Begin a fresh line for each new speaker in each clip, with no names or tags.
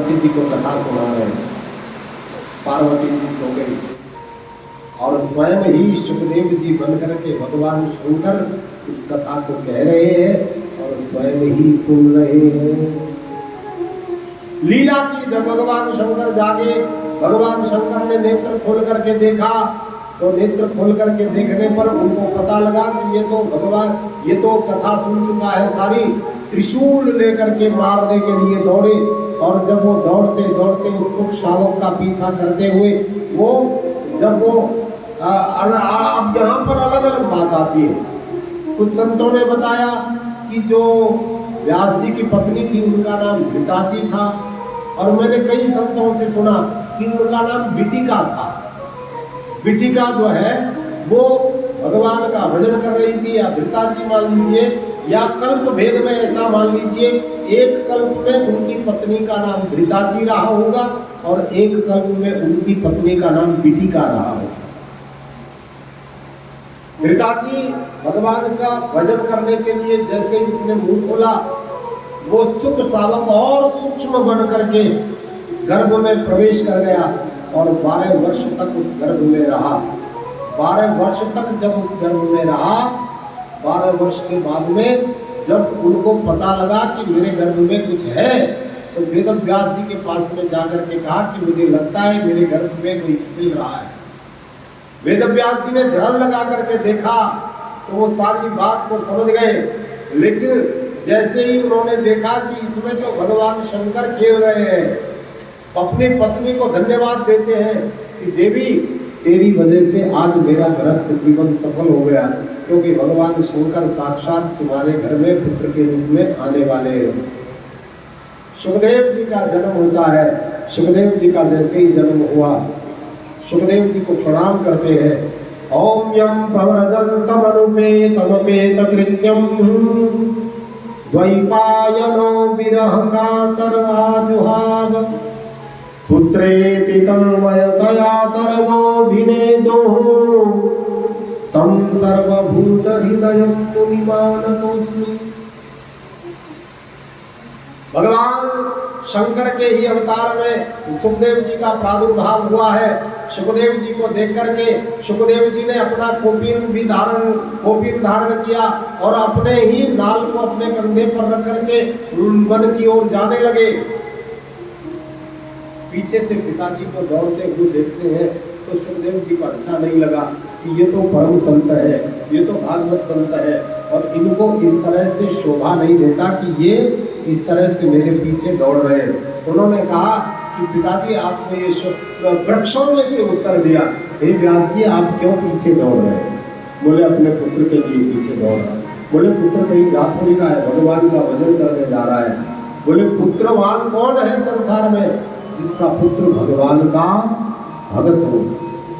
पार्वती जी को कथा सुना रहे हैं। पार्वती जी सो गई और स्वयं ही सुखदेव जी बन करके भगवान शंकर उस कथा को कह रहे हैं और स्वयं ही सुन रहे हैं। लीला की जब भगवान शंकर जागे, भगवान शंकर ने नेत्र खोल करके देखा, तो नेत्र खोल करके देखने पर उनको पता लगा कि ये तो भगवान, ये तो कथा सुन चुका है सारी। त्रिशूल लेकर के मारने के लिए दौड़े और जब वो दौड़ते दौड़ते उस सुख शावक का पीछा करते हुए वो जब वो अब यहाँ पर अलग अलग बात आती है। कुछ संतों ने बताया कि जो व्यास जी की पत्नी थी उनका नाम घृताची था, और मैंने कई संतों से सुना कि उनका नाम बिटिका था। बिटिका जो है वो भगवान का भजन कर रही थी, या घृताची मान लीजिए, या कल्प भेद में ऐसा मान लीजिए, एक कल्प में उनकी पत्नी का नाम घृताची रहा होगा और एक कल्प में उनकी पत्नी का नाम बिटिका रहा होगा। घृताची भगवान का भजन करने के लिए जैसे ही उसने मुंह खोला, वो सुख शावक और सूक्ष्म बन करके गर्भ में प्रवेश कर गया और 12 वर्ष तक उस गर्भ में रहा। 12 वर्ष तक जब उस गर्भ में रहा, 12 वर्ष के बाद में जब उनको पता लगा कि मेरे गर्भ में कुछ है, तो वेद व्यास जी के पास में जाकर के कहा कि मुझे लगता है मेरे गर्भ में कोई हिल रहा है। वेद व्यास जी ने ध्यान लगा करके देखा तो वो सारी बात को समझ गए, लेकिन जैसे ही उन्होंने देखा कि इसमें तो भगवान शंकर खेल रहे हैं, अपनी पत्नी को धन्यवाद देते हैं कि देवी तेरी वजह से आज मेरा गृहस्थ जीवन सफल हो गया, क्योंकि भगवान शंकर साक्षात तुम्हारे घर में पुत्र के रूप में आने वाले हैं। सुखदेव जी का जन्म होता है। सुखदेव जी का जैसे ही जन्म हुआ, सुखदेव जी को प्रणाम करते हैं। ओम यम प्रव्रजंतम अनुपेतमपेत कृत्यम द्वैपायनो विरह कातर आजुहाव पुत्रेति तन्मयतया तरगोभिनेदो स्तम सर्वभूत हृदयं मुनिमानतोऽस्मि। भगवान शंकर के ही अवतार में सुखदेव जी का प्रादुर्भाव हुआ है। सुखदेव जी को देख करके सुखदेव जी ने अपना कोपिन धारण किया और अपने ही नाल को अपने कंधे पर रख करके वन की ओर जाने लगे। पीछे से पिताजी को दौड़ते हुए देखते हैं तो सुखदेव जी को अच्छा नहीं लगा कि ये तो परम संत है, ये तो भागवत संत है, और इनको इस तरह से शोभा नहीं देता कि ये इस तरह से मेरे पीछे दौड़ रहे हैं। उन्होंने कहा कि पिताजी आपने ये वृक्षों में से उत्तर दिया, हे व्यास जी आप क्यों पीछे दौड़ रहे हैं? बोले अपने पुत्र के लिए पीछे दौड़ रहा है। बोले पुत्र कहीं जा थोड़ी रहा है, भगवान का भजन करने जा रहा है। बोले पुत्रवान कौन है संसार में? जिसका पुत्र भगवान का भगत हो।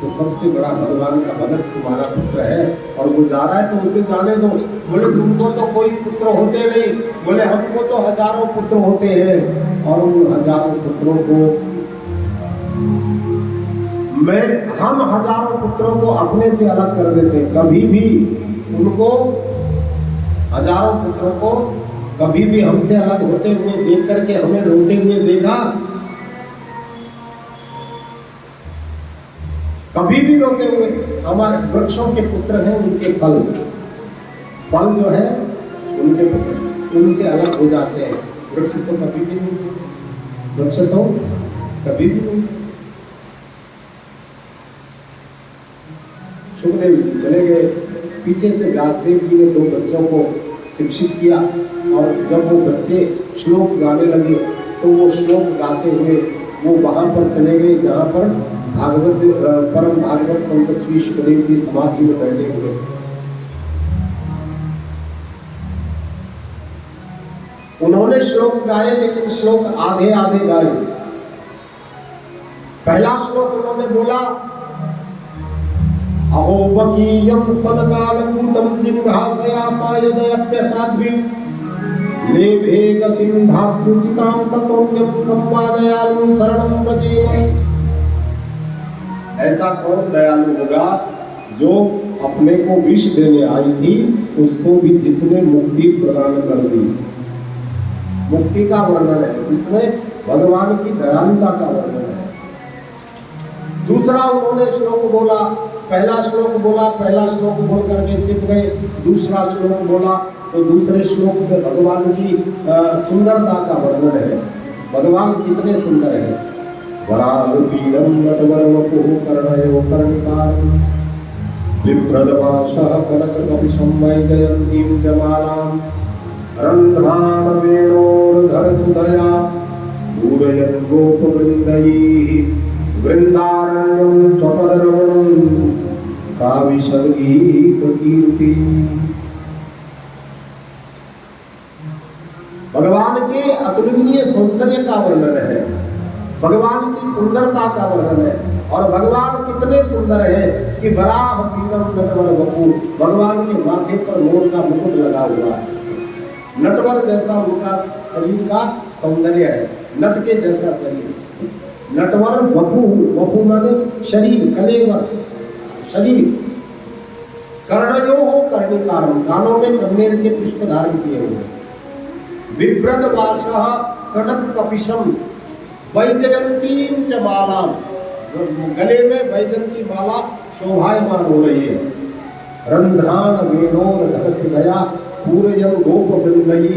तो सबसे बड़ा भगवान का भगत तुम्हारा पुत्र है और वो जा रहा है तो उसे जाने दो। बोले तुमको तो कोई पुत्र होते नहीं। बोले हमको तो हजारों पुत्र होते हैं और उन हजारों पुत्रों को हम हजारों पुत्रों को अपने से अलग कर देते। कभी भी उनको, हजारों पुत्रों को कभी भी हमसे अलग होते हुए देख करके हमें रोते हुए देखा? कभी भी रोते हुए? हमारे वृक्षों के पुत्र हैं उनके फल जो है उनके पुत्र, उनसे अलग हो जाते हैं। वृक्ष तो कभी भी नहीं, वृक्ष तो कभी भी नहीं। सुखदेव जी चले गए। पीछे से व्यासदेव जी ने 2 बच्चों को शिक्षित किया और जब वो बच्चे श्लोक गाने लगे तो वो श्लोक गाते हुए वो वहां पर चले गए जहां पर परम भागवत संत श्री सुखदेव जी समाधि में बैठे हुए। उन्होंने श्लोक गाए लेकिन श्लोक आधे आधे गाए। पहला श्लोक उन्होंने बोला, अहो बकीयम स्तनकालकुंतम जिह्वासयापायदयप्यसाध्वी लेभे गतिं धातृचितां ततोऽन्यं कं वा दयालुं शरणं व्रजेम। ऐसा कौन दयालु होगा जो अपने को विष देने आई थी उसको भी जिसने मुक्ति प्रदान कर दी। मुक्ति का वर्णन है जिसमें भगवान की दयालुता का वर्णन है। दूसरा उन्होंने श्लोक बोला, पहला श्लोक बोल करके चिप गए, दूसरा श्लोक बोला तो दूसरे श्लोक में भगवान की सुंदरता का वर्णन है। भगवान कितने सुंदर है। वरालपीडं नटवर वपुः कर्णयो कर्णिकारं बिभ्रदपाशः कनककपिशं वैजयन्तीं च मालां रन्ध्रान् वेणोर्धरसुधया पूरयन् गोपवृन्दैः वृन्दारण्यं स्वपदरमणं प्राविशद्गीतकीर्ति। भगवान के अतुलनीय सौंदर्य का वर्णन है, भगवान की सुंदरता का वर्णन है। और भगवान कितने सुंदर हैं कि वराह पीडम नटवर वपु, भगवान के माथे पर मोर का मुकुट लगा हुआ है। नटवर जैसा उनका शरीर का सौंदर्य है, नट के जैसा शरीर। नटवर वपु, वपु माने शरीर, कलेवर शरीर। कर्णयो हो कर्णिकारम, कानों में कन्नेर के पुष्प धारण किए हुए। बिभ्रद वाचः कनक कपिशम वैजयंतीं च माला, गले में वैजयंती माला शोभायमान हो रही है। रंध्रान वेणोर ढलसुधया पूरयन् गोपवृन्दैः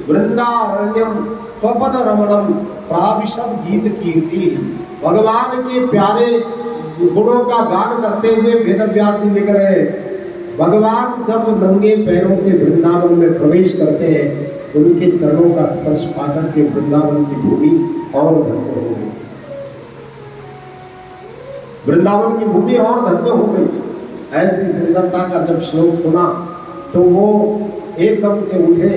वृंदारण्यम स्वपद रमणम प्राविशद गीत कीर्ति। भगवान के प्यारे गुणों का गान करते हुए वेदव्यास जी लिख रहे हैं, भगवान जब नंगे पैरों से वृंदावन में प्रवेश करते हैं, उनके चरणों का स्पर्श पाकर के वृंदावन की भूमि और धन्य हो गई। वृंदावन की भूमि और धन्य हो गई। ऐसी सुंदरता का जब श्लोक सुना तो वो एकदम से उठे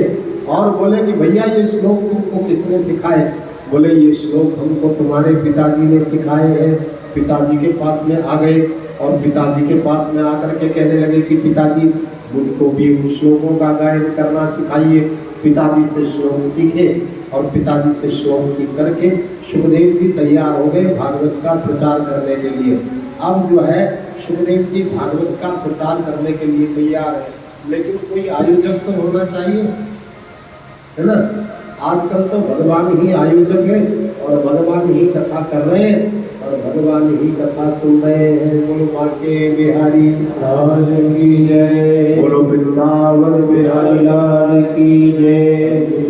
और बोले कि भैया ये श्लोक तुमको किसने सिखाए? बोले ये श्लोक हमको तुम्हारे पिताजी ने सिखाए हैं। पिताजी के पास में आ गए और पिताजी के पास में आकर के कहने लगे कि पिताजी मुझको भी उन श्लोकों का गायन करना सिखाइए। पिताजी से श्लोक सीखे और पिताजी से श्लोक सीख करके सुखदेव जी तैयार हो गए भागवत का प्रचार करने के लिए। अब जो है सुखदेव जी भागवत का प्रचार करने के लिए तैयार है, लेकिन कोई आयोजक तो होना चाहिए, है ना। आजकल तो भगवान ही आयोजक है और भगवान ही कथा कर रहे हैं और भगवान ही कथा सुन रहे हैं। बोलो बांके बिहारी लाल की जय, बोलो वृंदावन बिहारी लाल की जय,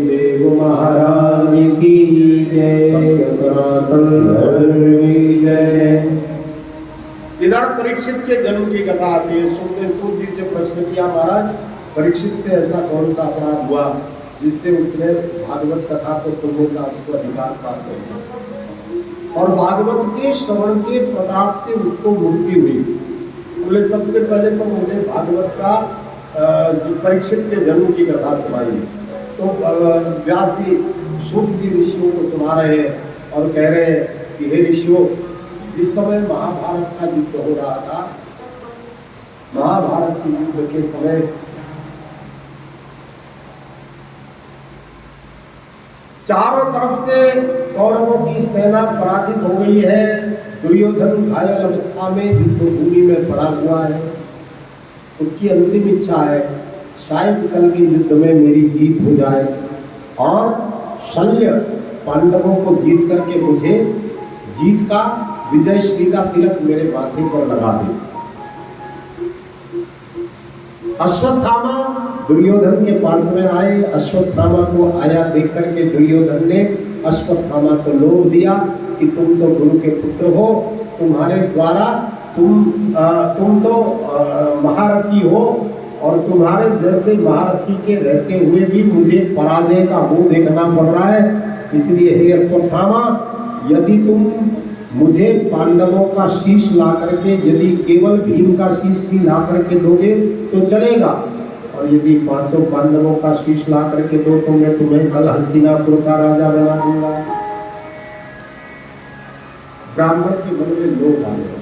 देव महाराज की जय, सत्य सनातन धर्म की जय। इधर परीक्षित के जन्म की कथा आती है। सुखदेव जी से प्रश्न किया, महाराज परीक्षित से ऐसा कौन सा अपराध हुआ जिससे उसने भागवत कथा को सुनने का उसको अधिकार प्राप्त किया और भागवत के श्रवण के प्रताप से उसको मुक्ति हुई। बोले सबसे पहले तो मुझे भागवत का परीक्षित के जन्म की कथा सुनाई। तो व्यास जी शुक जी ऋषियों को सुना रहे हैं और कह रहे हैं कि हे ऋषियों, जिस समय महाभारत का युद्ध हो रहा था, महाभारत के युद्ध के समय चारों तरफ से कौरवों की सेना पराजित हो गई है। दुर्योधन घायल अवस्था में युद्ध भूमि में पड़ा हुआ है। उसकी अंतिम इच्छा है शायद कल के युद्ध में मेरी जीत हो जाए और शल्य पांडवों को जीत करके मुझे जीत का, विजय श्री का तिलक मेरे माथे पर लगा दे। अश्वत्थामा दुर्योधन के पास में आए। अश्वत्थामा को आया देख करके दुर्योधन ने अश्वत्थामा को लोभ दिया कि तुम तो गुरु के पुत्र हो, तुम्हारे द्वारा तुम तो महारथी हो और तुम्हारे जैसे महारथी के रहते हुए भी मुझे पराजय का मुंह देखना पड़ रहा है। इसलिए हे अश्वत्थामा, यदि तुम मुझे पांडवों का शीश ला करके, यदि केवल भीम का शीश भी ला करके दोगे तो चलेगा, और यदि 500 पांडवों का शीश ला करके दो तो मैं तुम्हें कल हस्तिनापुर का राजा बना दूंगा। ब्राह्मण के मन में लोभ आ गया।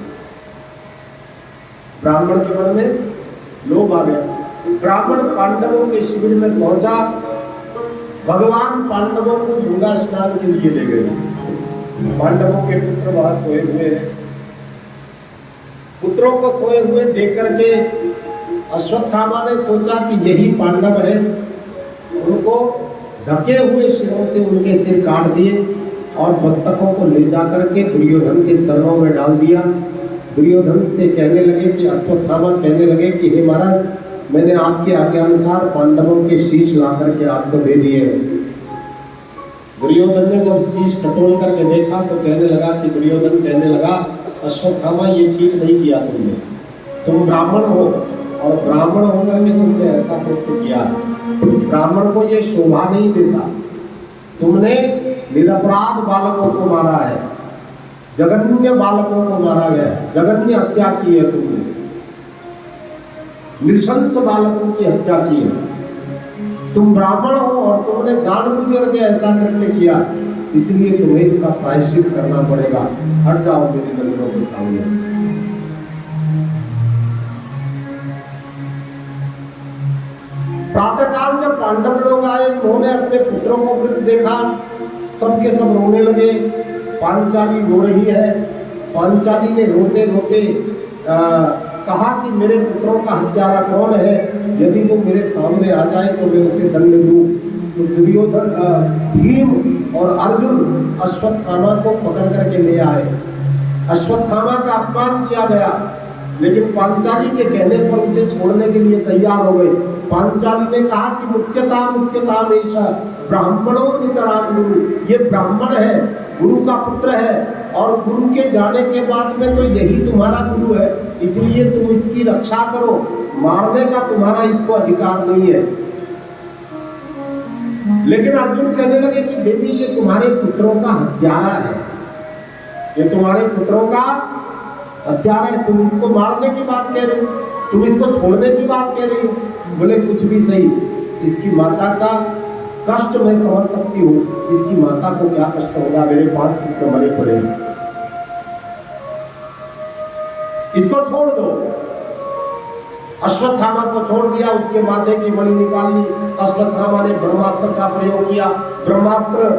ब्राह्मण के मन में लोभ आ गया। ब्राह्मण पांडवों के शिविर में पहुंचा। भगवान पांडवों को गंगा स्नान के लिए ले गए। पांडवों के पुत्र वहां सोए हुए हैं। पुत्रों को सोए हुए देख करके अश्वत्थामा ने सोचा कि यही पांडव है। उनको ढके हुए सिरों से उनके सिर काट दिए और मस्तकों को ले जाकर के दुर्योधन के चरणों में डाल दिया। दुर्योधन से कहने लगे कि अश्वत्थामा कहने लगे कि हे महाराज, मैंने आपके आज्ञानुसार पांडवों के शीश ला करके आपको दे दिए। दुर्योधन ने जब शीश टटोल करके देखा तो कहने लगा कि दुर्योधन कहने लगा, अश्वत्थामा ये ठीक नहीं किया तुमने, तुम ब्राह्मण हो और ब्राह्मण होकर के तुमने ऐसा कृत्य किया। ब्राह्मण को ये शोभा नहीं देता। तुमने निरपराध बालकों को मारा है, जघन्य बालकों को मारा गया, जघन्य हत्या की है तुमने, नृशंस बालकों की हत्या की है। तुम ब्राह्मण हो और तुमने जानबूझ करके ऐसा करके किया, इसलिए तुम्हें इसका प्रायश्चित करना पड़ेगा। हट जाओ मेरी नजरों के सामने से। प्रातःकाल जब पांडव लोग आए, उन्होंने अपने पुत्रों को वृद्ध देखा, सबके सब रोने लगे। पांचाली रो रही है। पांचाली ने रोते रोते कहा कि मेरे पुत्रों का हत्यारा कौन है, यदि वो मेरे सामने आ जाए तो मैं उसे दंड दूं। तो दुर्योधन, भीम और अर्जुन अश्वत्थामा को पकड़ करके ले आए। अश्वत्थामा का अपमान किया गया, लेकिन पांचाली के कहने पर उसे छोड़ने के लिए तैयार हो गए। पांचाली ने कहा कि मुच्यताम ऐसा ब्राह्मणों नितराम गुरु, ये ब्राह्मण है, गुरु का पुत्र है, और गुरु के जाने के बाद में तो यही तुम्हारा गुरु है, इसलिए तुम इसकी रक्षा करो, मारने का तुम्हारा इसको अधिकार नहीं है। लेकिन अर्जुन कहने लगे कि देवी, ये तुम्हारे पुत्रों का हत्यारा है, ये तुम्हारे पुत्रों का हत्यारा है, तुम इसको मारने की बात कह रहे हो, तुम इसको छोड़ने की बात कह रही हो। बोले कुछ भी सही, इसकी माता का कष्ट मैं समझ सकती हूँ, इसकी माता को क्या कष्ट होगा, मेरे 5 पुत्र मरे पड़े, इसको छोड़ दो। अश्वत्थामा को छोड़ दिया, उसके माथे की मणि निकाल ली। अश्वत्थामा ने ब्रह्मास्त्र का प्रयोग किया। ब्रह्मास्त्र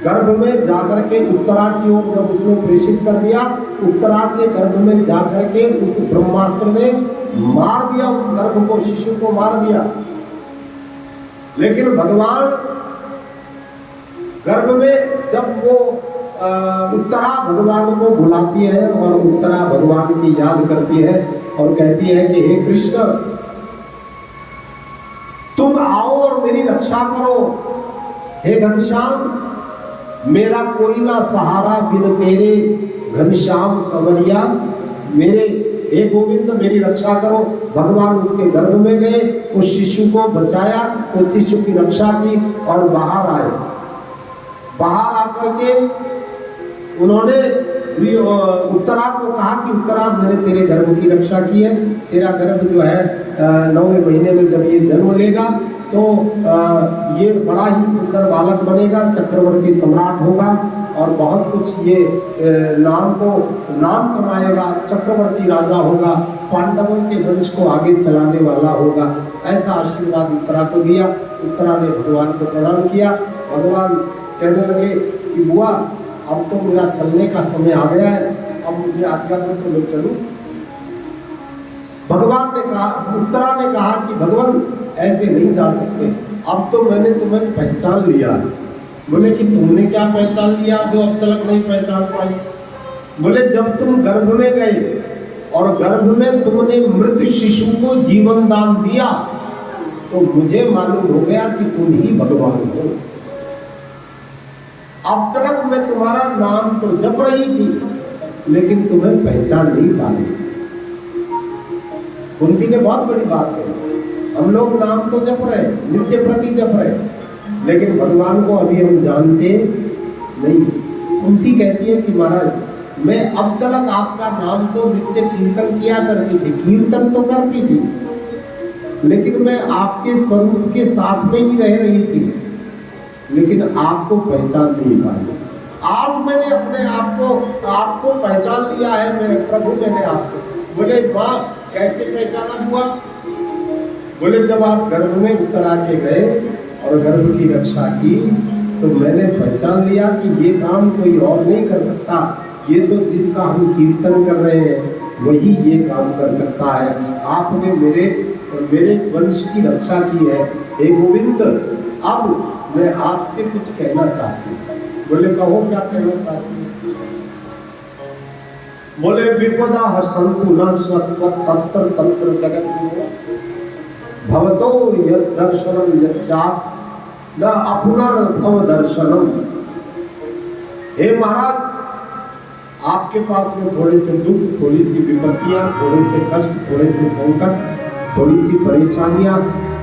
गर्भ में जाकर के उत्तरा की ओर जब उसने प्रेषित कर दिया, उत्तरा के गर्भ में जाकर के उस ब्रह्मास्त्र ने मार दिया, उस गर्भ को, शिशु को मार दिया। लेकिन भगवान गर्भ में जब वो उत्तरा भगवान को बुलाती है और उत्तरा भगवान की याद करती है और कहती है कि हे कृष्ण, तुम आओ और मेरी रक्षा करो। हे घनश्याम, मेरा कोई ना सहारा बिन तेरे, घनश्याम संवरिया मेरे, हे गोविंद मेरी रक्षा करो। भगवान उसके गर्भ में गए, उस शिशु को बचाया, उस शिशु की रक्षा की और बाहर आए। बाहर आकर के उन्होंने उत्तरा को कहा कि उत्तरा, मैंने तेरे गर्भ की रक्षा की है, तेरा गर्भ जो है 9वें महीने में जब ये जन्म लेगा तो ये बड़ा ही सुंदर बालक बनेगा, चक्रवर्ती सम्राट होगा और बहुत कुछ ये नाम कमाएगा, चक्रवर्ती राजा होगा, पांडवों के वंश को आगे चलाने वाला होगा। ऐसा आशीर्वाद उत्तरा को दिया। उत्तरा ने भगवान को प्रणाम किया। भगवान कहने लगे कि बुआ, अब तो मेरा चलने का समय आ गया है, अब मुझे आज्ञा दो तो मैं चलूं। भगवान ने कहा, उत्तरा ने कहा कि भगवान ऐसे नहीं जा सकते, अब तो मैंने तुम्हें पहचान लिया। बोले कि तुमने क्या पहचान लिया जो अब तक नहीं पहचान पाई? बोले जब तुम गर्भ में गए और गर्भ में तुमने मृत शिशु को जीवन दान दिया तो मुझे मालूम हो गया कि तुम ही भगवान हो। अब तक मैं तुम्हारा नाम तो जप रही थी लेकिन तुम्हें पहचान नहीं पा रही। कुंती ने बहुत बड़ी बात कही, हम लोग नाम तो जप रहे, नित्य प्रति जप रहे, लेकिन भगवान को अभी हम जानते नहीं। कुंती कहती है कि महाराज, मैं अब तक आपका नाम तो नित्य कीर्तन किया करती थी, कीर्तन तो करती थी, लेकिन मैं आपके स्वरूप के साथ में ही रह रही थी, लेकिन आपको पहचान नहीं पाई। आज मैंने अपने आपको पहचान लिया है, मेरे प्रभु मैंने आपको। बोले वाह, कैसे पहचाना हुआ? बोले जब आप गर्भ में उत्तरा के गए और गर्भ की रक्षा की तो मैंने पहचान लिया कि ये काम कोई और नहीं कर सकता, ये तो जिसका हम कीर्तन कर रहे हैं वही ये काम कर सकता है। आपने मेरे वंश की रक्षा की है। हे गोविंद, अब मैं आपसे कुछ कहना चाहती हूँ। बोले कहो क्या कहना चाहते हो? बोले विपदा हसंतु न सत्वत तंत्र तंत्र जगत गुरु भवतो यद दर्शनम यच्चात् न अपुनर्भव दर्शनम। हे महाराज, आपके पास में थोड़े से दुख, थोड़ी सी विपत्तियां, थोड़े से कष्ट, थोड़े से संकट, थोड़ी सी परेशानियां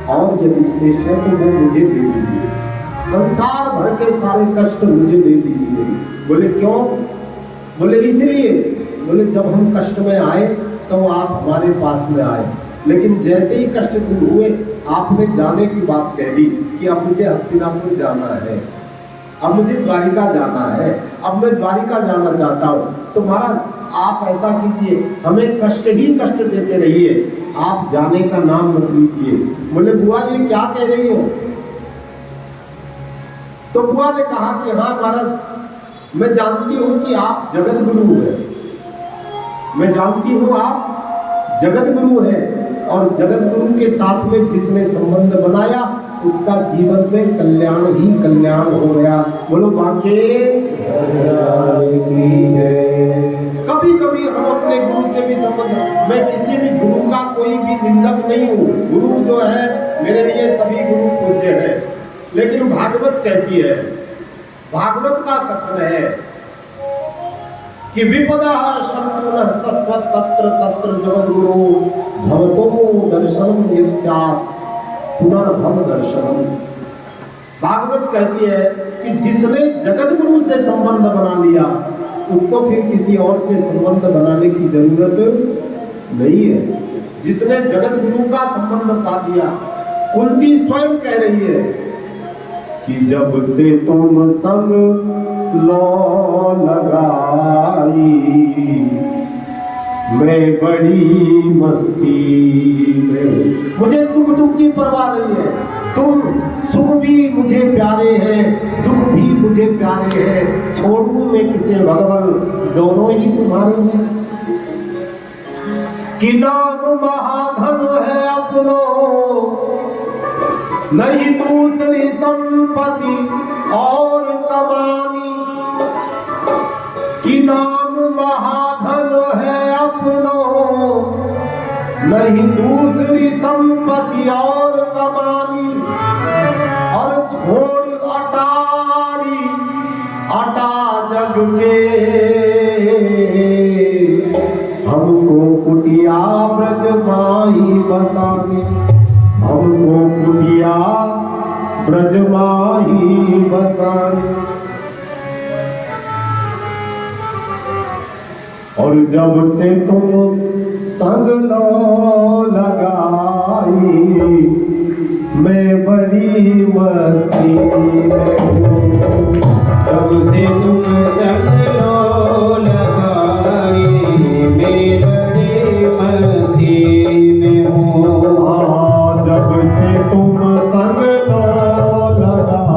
और यदि शेष है तो वो मुझे दे दीजिए। संसार भर के सारे कष्ट मुझे दे दीजिए। बोले क्यों? बोले इसलिए, बोले जब हम कष्ट में आए तो आप हमारे पास में आए, लेकिन जैसे ही कष्ट दूर हुए आपने जाने की बात कह दी कि अब मुझे हस्तिनापुर जाना है, अब मुझे द्वारिका जाना है, अब मैं द्वारिका जाना चाहता हूँ। तो महाराज आप ऐसा कीजिए, हमें कष्ट ही कष्ट देते रहिए, आप जाने का नाम मत लीजिए। बोले बुआ ये क्या कह रही हो? तो बुआ ने कहा कि हाँ महाराज, मैं जानती हूं कि आप जगत गुरु हैं, मैं जानती हूं आप जगत गुरु हैं, और जगत गुरु के साथ में जिसने संबंध बनाया उसका जीवन में कल्याण ही कल्याण हो गया। बोलो बाके। कभी कभी हम अपने गुरु से भी संबंध, मैं किसी भी गुरु का कोई भी निंदक नहीं हूँ, गुरु जो है मेरे लिए सभी गुरु पूज्य है, लेकिन भागवत कहती है, भागवत का कथन है कि विपदा संतुन सत्वत तत्र तत्र जगत गुरु भवतो दर्शनम यच्चात् पुनर्भव दर्शनम। भागवत कहती है कि जिसने जगत गुरु से संबंध बना लिया उसको फिर किसी और से संबंध बनाने की जरूरत नहीं है। जिसने जगत गुरु का संबंध पा दिया, कुंती स्वयं कह रही है कि जब से तुम संग लो लगाई मैं बड़ी मस्ती में। मुझे सुख दुख की परवाह नहीं है, तुम सुख भी मुझे प्यारे हैं, दुख भी मुझे प्यारे हैं, छोड़ू मैं किसे भगवान, दोनों ही तुम्हारे हैं। कि नाम महाधन है अपनो, नहीं दूसरी संपत्ति और कमानी। कि नाम महाधन है अपनो, नहीं दूसरी संपत्ति और कमानी। और छोड़ अटारी अटा जग के, हमको कुटिया ब्रज माई बसाने, हमको कुटिया ब्रज माई बसाने। और जब से तुम संग लो लगाई मैं बड़ी मस्ती में हूँ।
जब से तुम संग लो लगाई मैं बड़ी मस्ती में हूँ।
हाँ, जब से तुम संग लो लगाई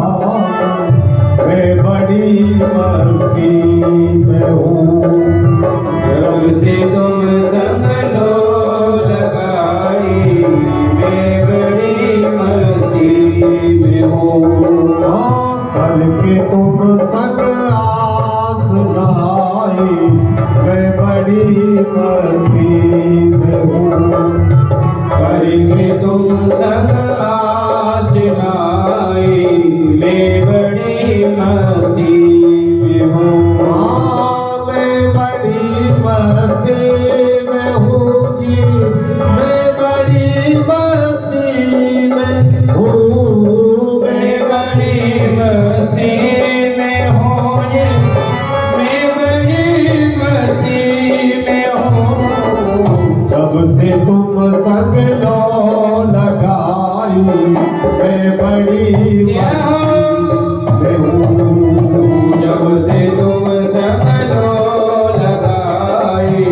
मैं बड़ी मस्ती में हूँ।
जब से तुम संग लो लगाई मैं बड़ी मस्ती में हूँ।
हाँ, कल के तुम संग आस लाई मैं बड़ी मस्ती में हूँ।
कल के तुम संग आस लाई मैं बड़ी मस्ती में हूँ।
हाँ, मैं बड़ी मस्ती में हूँ जी, मैं बड़ी मस्ती में हूँ।
मैं बड़ी मस्ती में हूँ, मैं बड़ी मस्ती में हूँ।
जब से तुम संग लो लगाई मैं बड़ी मस्ती में हूँ।
जब से तुम संग लो लगाई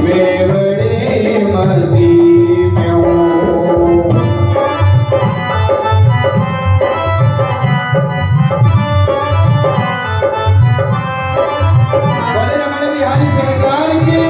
मैं बड़ी मस्ती में हूँ। बोले रमण बिहारी सरकार की।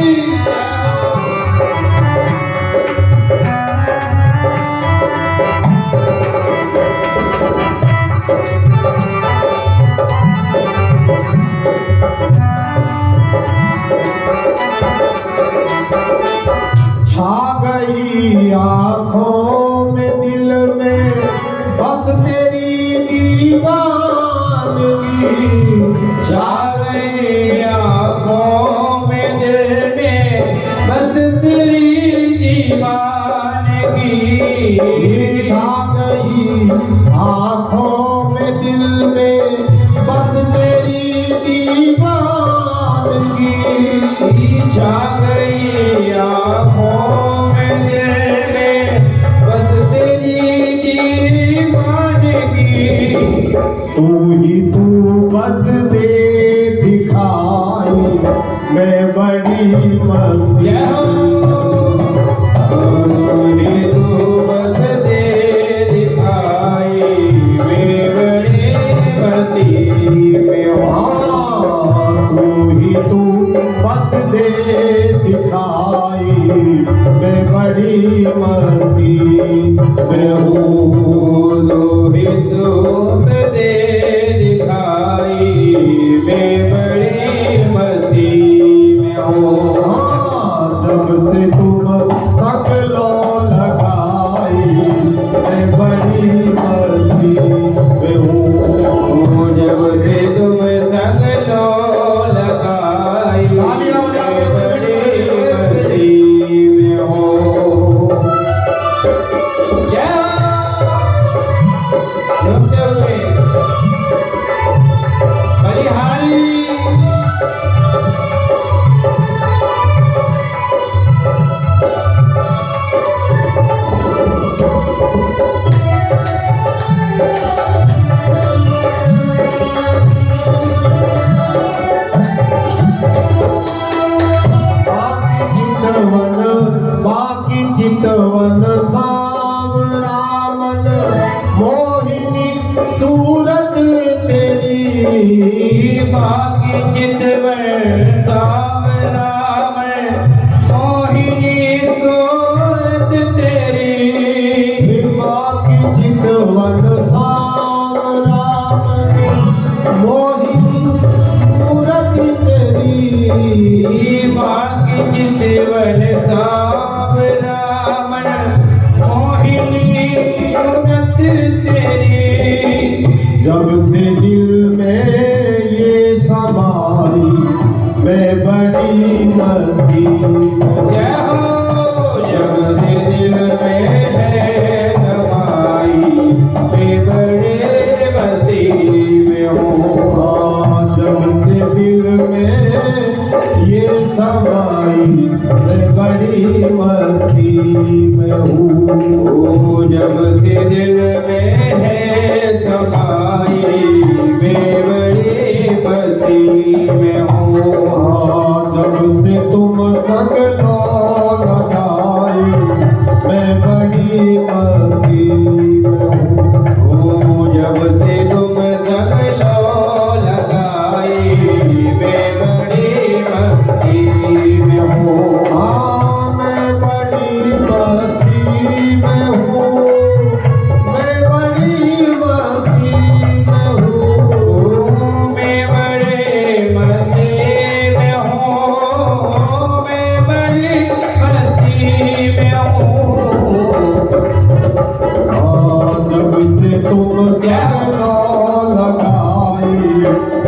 मैं बड़ी मस्ती
जय हो तू बस दे दिखाई मैं बड़ी मस्ती में हूँ।
हाँ, तू बस दे दिखाई मैं बड़ी मस्ती में हूँ।
तू दे दिखाई मैं बड़ी मस्ती में हूँ।
हाँ, जब से तुम संग लो लगाई मैं बड़ी मस्ती में हूँ।
जब से तुम संग लो लगाई
तालियां बजा के
मैं बड़ी मस्ती में हूँ। जय हो झूमते हुए बलिहारी
बाकी चितवन सावरा मन मोहिनी सूरत तेरी।
बाकी चितवन सावरा मन मोहिनी सूरत तेरी।
बाकी चितवन सावरा मन मोहिनी सूरत तेरी।
बाकी चितवन सावरा मन मोहिनी सूरत तेरी।
जब से दिल में ये समाई मैं बड़ी मस्ती।
जय हो जब से दिल में है समाई मैं बड़े मस्ती में हूँ।
हाँ, जब से दिल में ये समाई मैं बड़ी मस्ती में हूँ।
जब से दिल में है समाई मैं बड़ी मस्ती में हूँ।
हाँ, जब से तुम संग लो लगाई मैं बड़ी मस्ती में हूँ।
जब से तुम संग लो लगाई मैं बड़ी मस्ती में हूँ।
हाँ, मैं बड़ी मस्ती में हूँ। मैं बड़ी मस्ती में हूँ।
मैं बड़े मस्ती में हूँ। मैं बड़ी मस्ती में हूँ।
हाँ, जब से तुम संग लो लगाई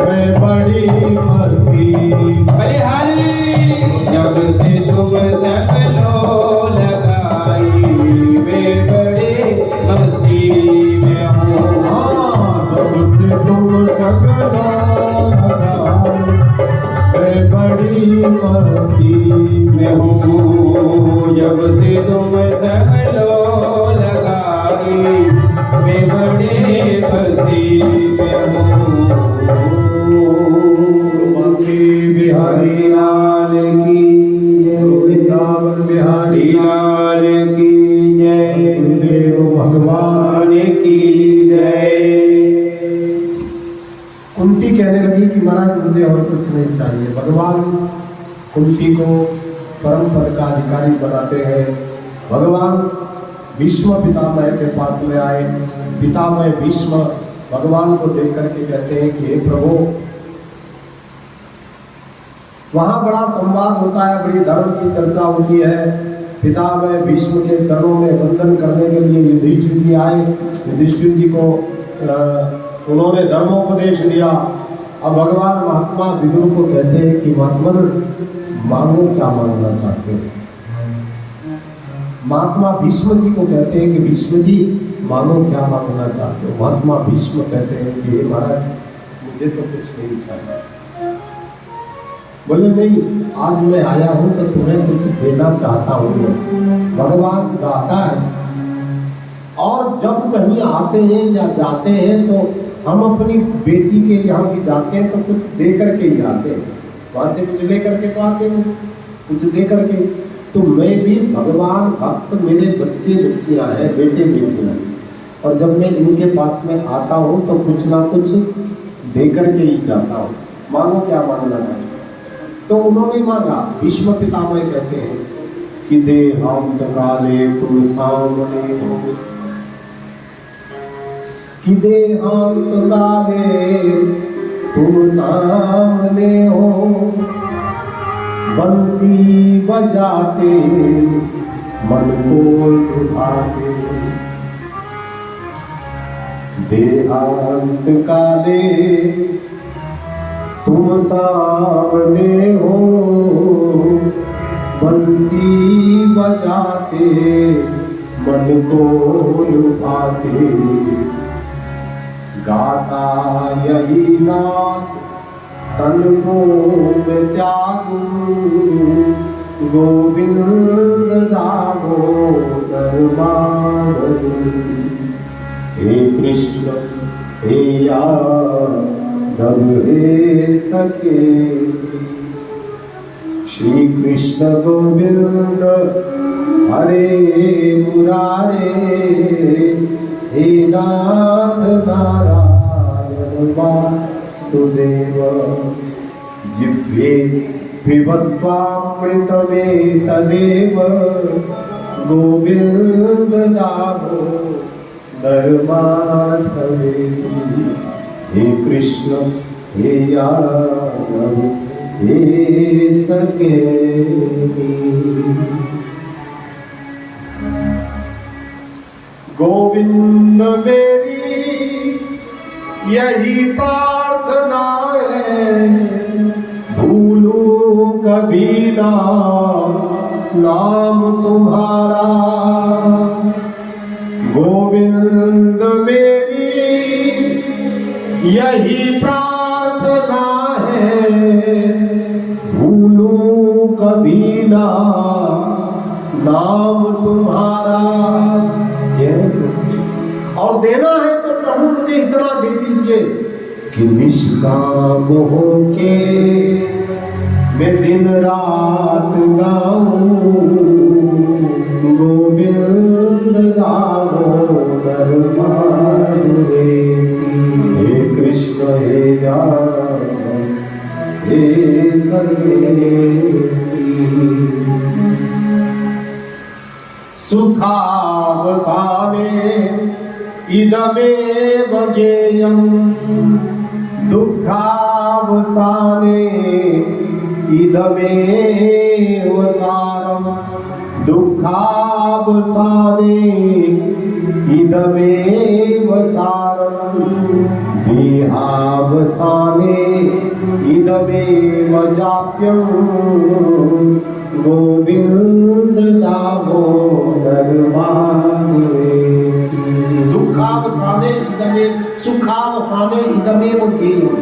मैं बड़ी मस्ती।
बलिहारी जब से तुम संग लो लगाई मैं बड़ी मस्ती में हूँ।
हाँ, जब से तुम संग लो लगाई मैं बड़ी मस्ती
में हूँ। जब से तुम संग लो लगाई मैं बड़ी मस्ती में हूँ।
बांके बिहारी
लाल की जय।
वृंदावन बिहारी
लाल की जय।
गुरुदेव भगवान।
भगवान की जय।
कुंती कहने लगी कि महाराज मुझे और कुछ नहीं चाहिए। भगवान कुंती को परम पद का अधिकारी बनाते हैं। भगवान भीष्म पितामह के पास में आए। पितामह भीष्म भगवान को देख करके कहते हैं कि हे प्रभु, वहाँ बड़ा संवाद होता है, बड़ी धर्म की चर्चा होती है। पितामह भीष्म के चरणों में वंदन करने के लिए युधिष्ठिर जी आए। युधिष्ठिर जी को उन्होंने धर्मोपदेश दिया। अब भगवान महात्मा विदुर को कहते हैं कि महात्मन मांगो, क्या मांगना चाहते हो। महात्मा भीष्म जी को कहते हैं कि भीष्म जी मांगो, क्या मांगना चाहते हो। महात्मा भीष्म कहते हैं कि महाराज मुझे तो कुछ नहीं चाहिए। बोले नहीं, आज मैं आया हूं तो तुम्हें कुछ देना चाहता हूं मैं। भगवान दाता है और जब कहीं आते हैं या जाते हैं तो हम अपनी बेटी के यहाँ भी जाते हैं तो कुछ दे करके ही आते हैं। वहां से कुछ लेकर के तो आते हो, कुछ दे करके। तो मैं भी भगवान भक्त, मेरे बच्चे बच्चियां हैं, बेटे बेटियां हैं, और जब मैं इनके पास में आता हूँ तो कुछ ना कुछ दे करके ही जाता हूँ। मांगो क्या मांगना चाहिए। तो उन्होंने मांगा। भीष्म पितामह कहते हैं कि देहांत काले तुम सामने हो, कि देहांत काले तुम सामने हो, बंसी बजाते मन को लुभाते। देहांत काले तुम सामने हो, बंसी बजाते मन को लुभाते। गाता यही नाथ तन को मैं त्यागूं, गोविंद दामोदर माधव। हे कृष्ण हे यादव हे सखे, श्री कृष्ण गोविंद हरे मुरारे, हे नाथ नारायण वासुदेव। जिह्वे पिबत्स्वामृतमेतदेव, गोविंद दामोदर माधवेति। हे कृष्ण हे यादव हे सखे। गोविंद मेरी यही प्रार्थना है, भूलूं कभी ना नाम तुम्हारा। गोविंद मेरी यही प्रार्थना है, भूलूं कभी ना नाम तुम्हारा। और देना है तो प्रभु मुझे इतना दे दीजिए कि निष्काम होके मैं दिन रात गाऊं, गोविंद दामोदर माधवेति। हे कृष्ण हे यादव हे सखे। सुखावसाने इदमेव ज्ञेयं, दुःखावसाने इदमेव सारम्। दुःखावसाने इदमेव सारम्, देहावसाने इदमेव जाप्यं, गोविंद दामोदर माधवेति। दुखावसाने इदमेव, सुखावसाने इदमेव ज्ञेयम्।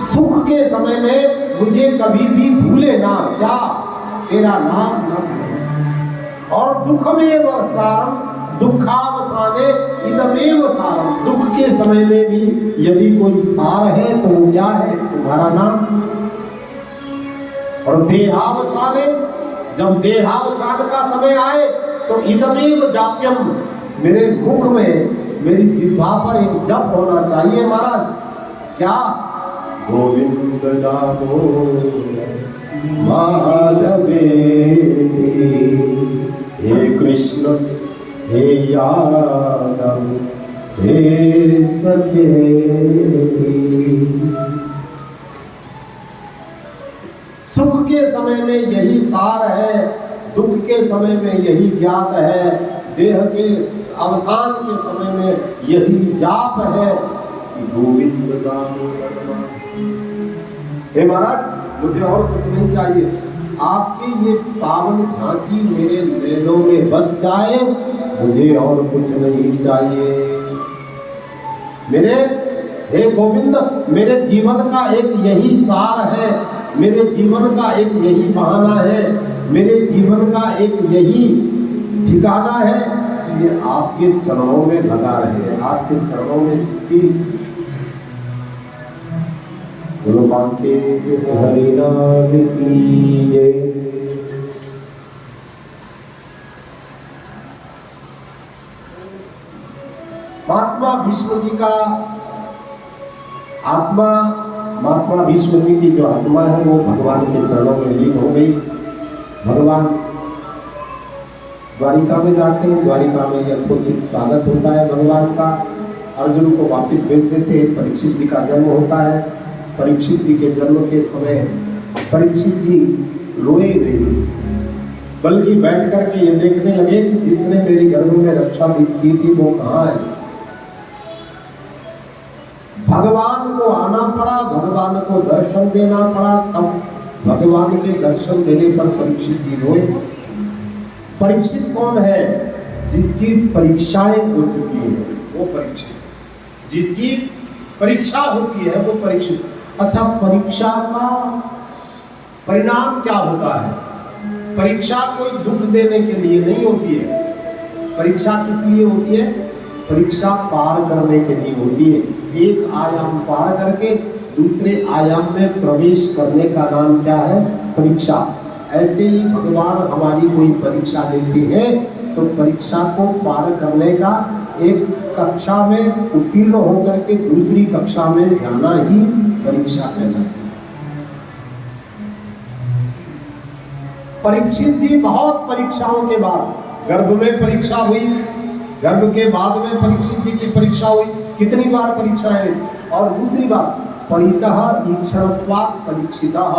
सुख के समय में मुझे कभी भी भूले ना, क्या तेरा नाम न भूले। और दुख में वह सारम, दुखावसाने इदमेव सारम। दुख के समय में भी यदि कोई सार है तो वो क्या है? तुम्हारा नाम। और देहावसाने, जब देहावसान का समय आए तो इदमेव जाप्यम, मेरे मुख में, मेरी जिह्वा पर एक जप होना चाहिए महाराज। क्या? गोविंद दामोदर माधवेति। हे कृष्ण हे यादव हे सखे। सुख के समय में यही सार है, दुख के समय में यही ज्ञात है, देह के अवसान के समय में यही जाप है कि गोविंद दामोदर। हे महाराज मुझे और कुछ नहीं चाहिए, आपकी ये पावन झांकी मेरे नैनों में बस जाए, मुझे और कुछ नहीं चाहिए। मेरे हे गोविंद, मेरे जीवन का एक यही सार है, मेरे जीवन का एक यही बहाना है, मेरे जीवन का एक यही ठिकाना है कि ये आपके चरणों में लगा रहे, आपके चरणों में इसकी बोलो बांके
हरिनाम की जय।
महात्मा भीष्म जी का आत्मा, महात्मा भीष्म जी की जो आत्मा है वो भगवान के चरणों में लीन हो गई। भगवान द्वारिका में जाते हैं, द्वारिका में यथोचित स्वागत होता है भगवान का। अर्जुन को वापस भेज देते हैं। परीक्षित जी का जन्म होता है। परीक्षित जी के जन्म के समय परीक्षित जी रोए नहीं, बल्कि बैठ करके ये देखने लगे कि जिसने मेरी गर्भ में रक्षा की थी वो कहाँ है। भगवान को आना पड़ा, भगवान को दर्शन देना पड़ा। तब भगवान के दर्शन देने पर परीक्षित जी रोए। परीक्षित कौन है? जिसकी परीक्षाएं हो चुकी हैं वो परीक्षित, जिसकी परीक्षा होती है वो परीक्षित। अच्छा, परीक्षा का परिणाम क्या होता है? परीक्षा कोई दुख देने के लिए नहीं होती है। परीक्षा किस लिए होती है? परीक्षा पार करने के लिए होती है। एक आयाम पार करके दूसरे आयाम में प्रवेश करने का नाम क्या है? परीक्षा। ऐसे ही भगवान हमारी कोई परीक्षा लेते हैं तो परीक्षा को पार करने का, एक कक्षा में उत्तीर्ण होकर के दूसरी कक्षा में जाना ही परीक्षा कहलाती है। परीक्षित जी बहुत परीक्षाओं के बाद, गर्भ में परीक्षा हुई, गर्भ के बाद में परीक्षित जी की परीक्षा हुई। कितनी बार परीक्षाएं हुई? और दूसरी बात, परितः ईक्षणत्वात् परीक्षितः,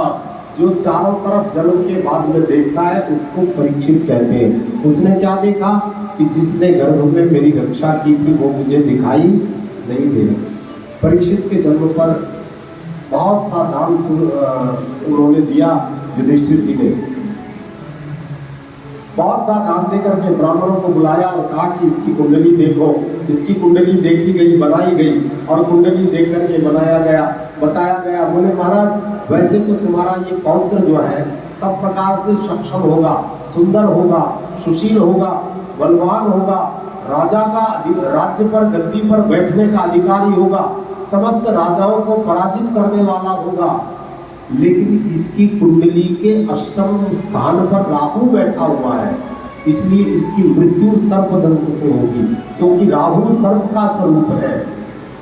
जो चारों तरफ जन्म के बाद में देखता है उसको परीक्षित कहते हैं। उसने क्या देखा कि जिसने गर्भ में मेरी रक्षा की थी वो मुझे दिखाई नहीं दे रहा। परीक्षित के जन्म पर बहुत सा दान उन्होंने दिया। युधिष्ठिर जी ने बहुत सा दान देकर के ब्राह्मणों को बुलाया और कहा कि इसकी कुंडली देखो। इसकी कुंडली देखी गई, बनाई गई, और कुंडली देख करके बनाया गया, बताया गया। बोले महाराज वैसे तो तुम्हारा ये पौत्र जो है सब प्रकार से सक्षम होगा, सुंदर होगा, सुशील होगा, बलवान होगा, राजा का राज्य पर गद्दी पर बैठने का अधिकारी होगा, समस्त राजाओं को पराजित करने वाला होगा। लेकिन इसकी कुंडली के अष्टम स्थान पर राहु बैठा हुआ है, इसलिए इसकी मृत्यु सर्पदंश से होगी, क्योंकि राहु सर्प का स्वरूप है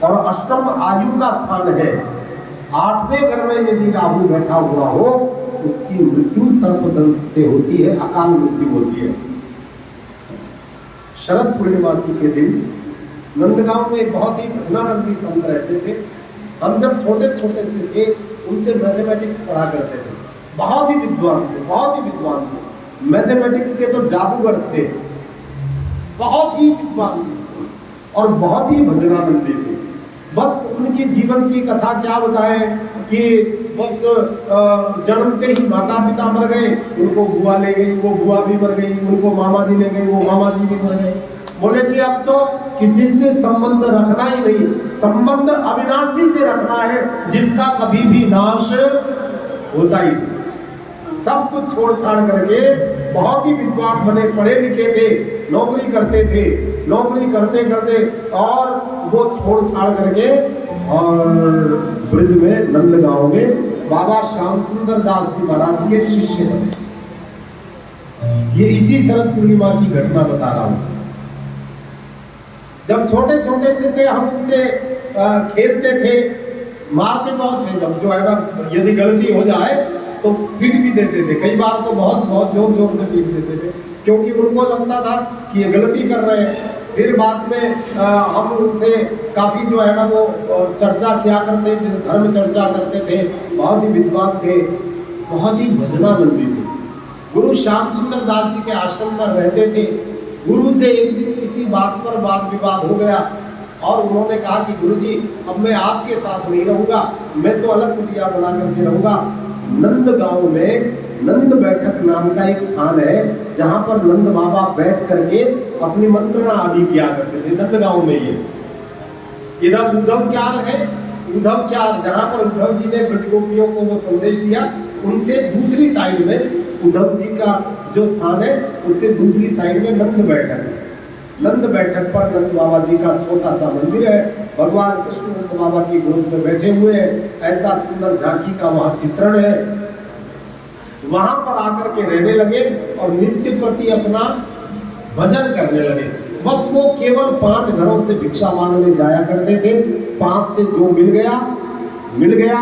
और अष्टम आयु का स्थान है। 8वें घर में यदि राहु बैठा हुआ हो उसकी मृत्यु सर्पदंश से होती है, अकाल मृत्यु होती है। शरद पूर्णिमासी के दिन नंदगांव में एक बहुत ही भजनानंदी संत रहते थे। हम जब छोटे छोटे से थे उनसे मैथमेटिक्स पढ़ा करते थे। बहुत ही विद्वान थे, बहुत ही विद्वान थे। मैथमेटिक्स के तो जादूगर थे, बहुत ही विद्वान थे और बहुत ही भजनानंदी थे। बस उनकी जीवन की कथा क्या बताएं कि बस जन्मते ही माता पिता मर गए, उनको बुआ ले गई, वो बुआ भी मर गई, उनको मामा जी ले गए, वो मामा जी भी मर गए। बोले कि अब तो किसी से संबंध रखना ही नहीं, संबंध अविनाशी से रखना है जिसका कभी भी नाश होता ही नहीं। सब कुछ छोड़ छाड़ करके बहुत ही विद्वान बने, पढ़े लिखे थे, नौकरी करते थे, नौकरी करते करते और वो छोड़ छाड़ करके और ब्रज में नंदगांव में बाबा श्याम सुंदर दास जी महाराज के शिष्य बने। ये इसी शरद पूर्णिमा की घटना बता रहा हूं। जब छोटे छोटे से थे हम उनसे खेलते थे, मारते बहुत थे। जब जो है ना यदि गलती हो जाए तो पीट भी देते थे। कई बार तो बहुत बहुत जोर जोर से पीट देते थे, क्योंकि उनको लगता था कि ये गलती कर रहे हैं। फिर बाद में हम उनसे काफ़ी जो है ना वो चर्चा किया करते थे, धर्म चर्चा करते थे। बहुत ही विद्वान थे, बहुत ही भजनानंदी थे। गुरु श्याम सुंदर दास जी के आश्रम में रहते थे। गुरु से एक दिन किसी बात पर वाद विवाद हो गया और उन्होंने कहा कि गुरुजी अब मैं आपके साथ नहीं रहूँगा, मैं तो अलग कुटिया बना करके रहूँगा। नंदगांव में नंद बैठक नाम का एक स्थान है जहाँ पर नंद बाबा बैठ करके अपनी मंत्रणा आदि किया करते थे। नंदगांव में ये इधर उद्धव क्यार है, उद्धव क्यार जहाँ पर उद्धव जी ने ब्रजगोपियों को वो संदेश दिया, उनसे दूसरी साइड में उद्धव जी का जो स्थान है उससे दूसरी साइड में नंद बैठक है। नंद बैठक पर नंद बाबा जी का छोटा सा मंदिर है, भगवान कृष्ण नंद बाबा की गोद में बैठे हुए हैं, ऐसा सुंदर झांकी का वहाँ चित्रण है। वहां पर आकर के रहने लगे और नित्य प्रति अपना भजन करने लगे। बस वो केवल 5 घरों से भिक्षा मांगने जाया करते थे, 5 से जो मिल गया।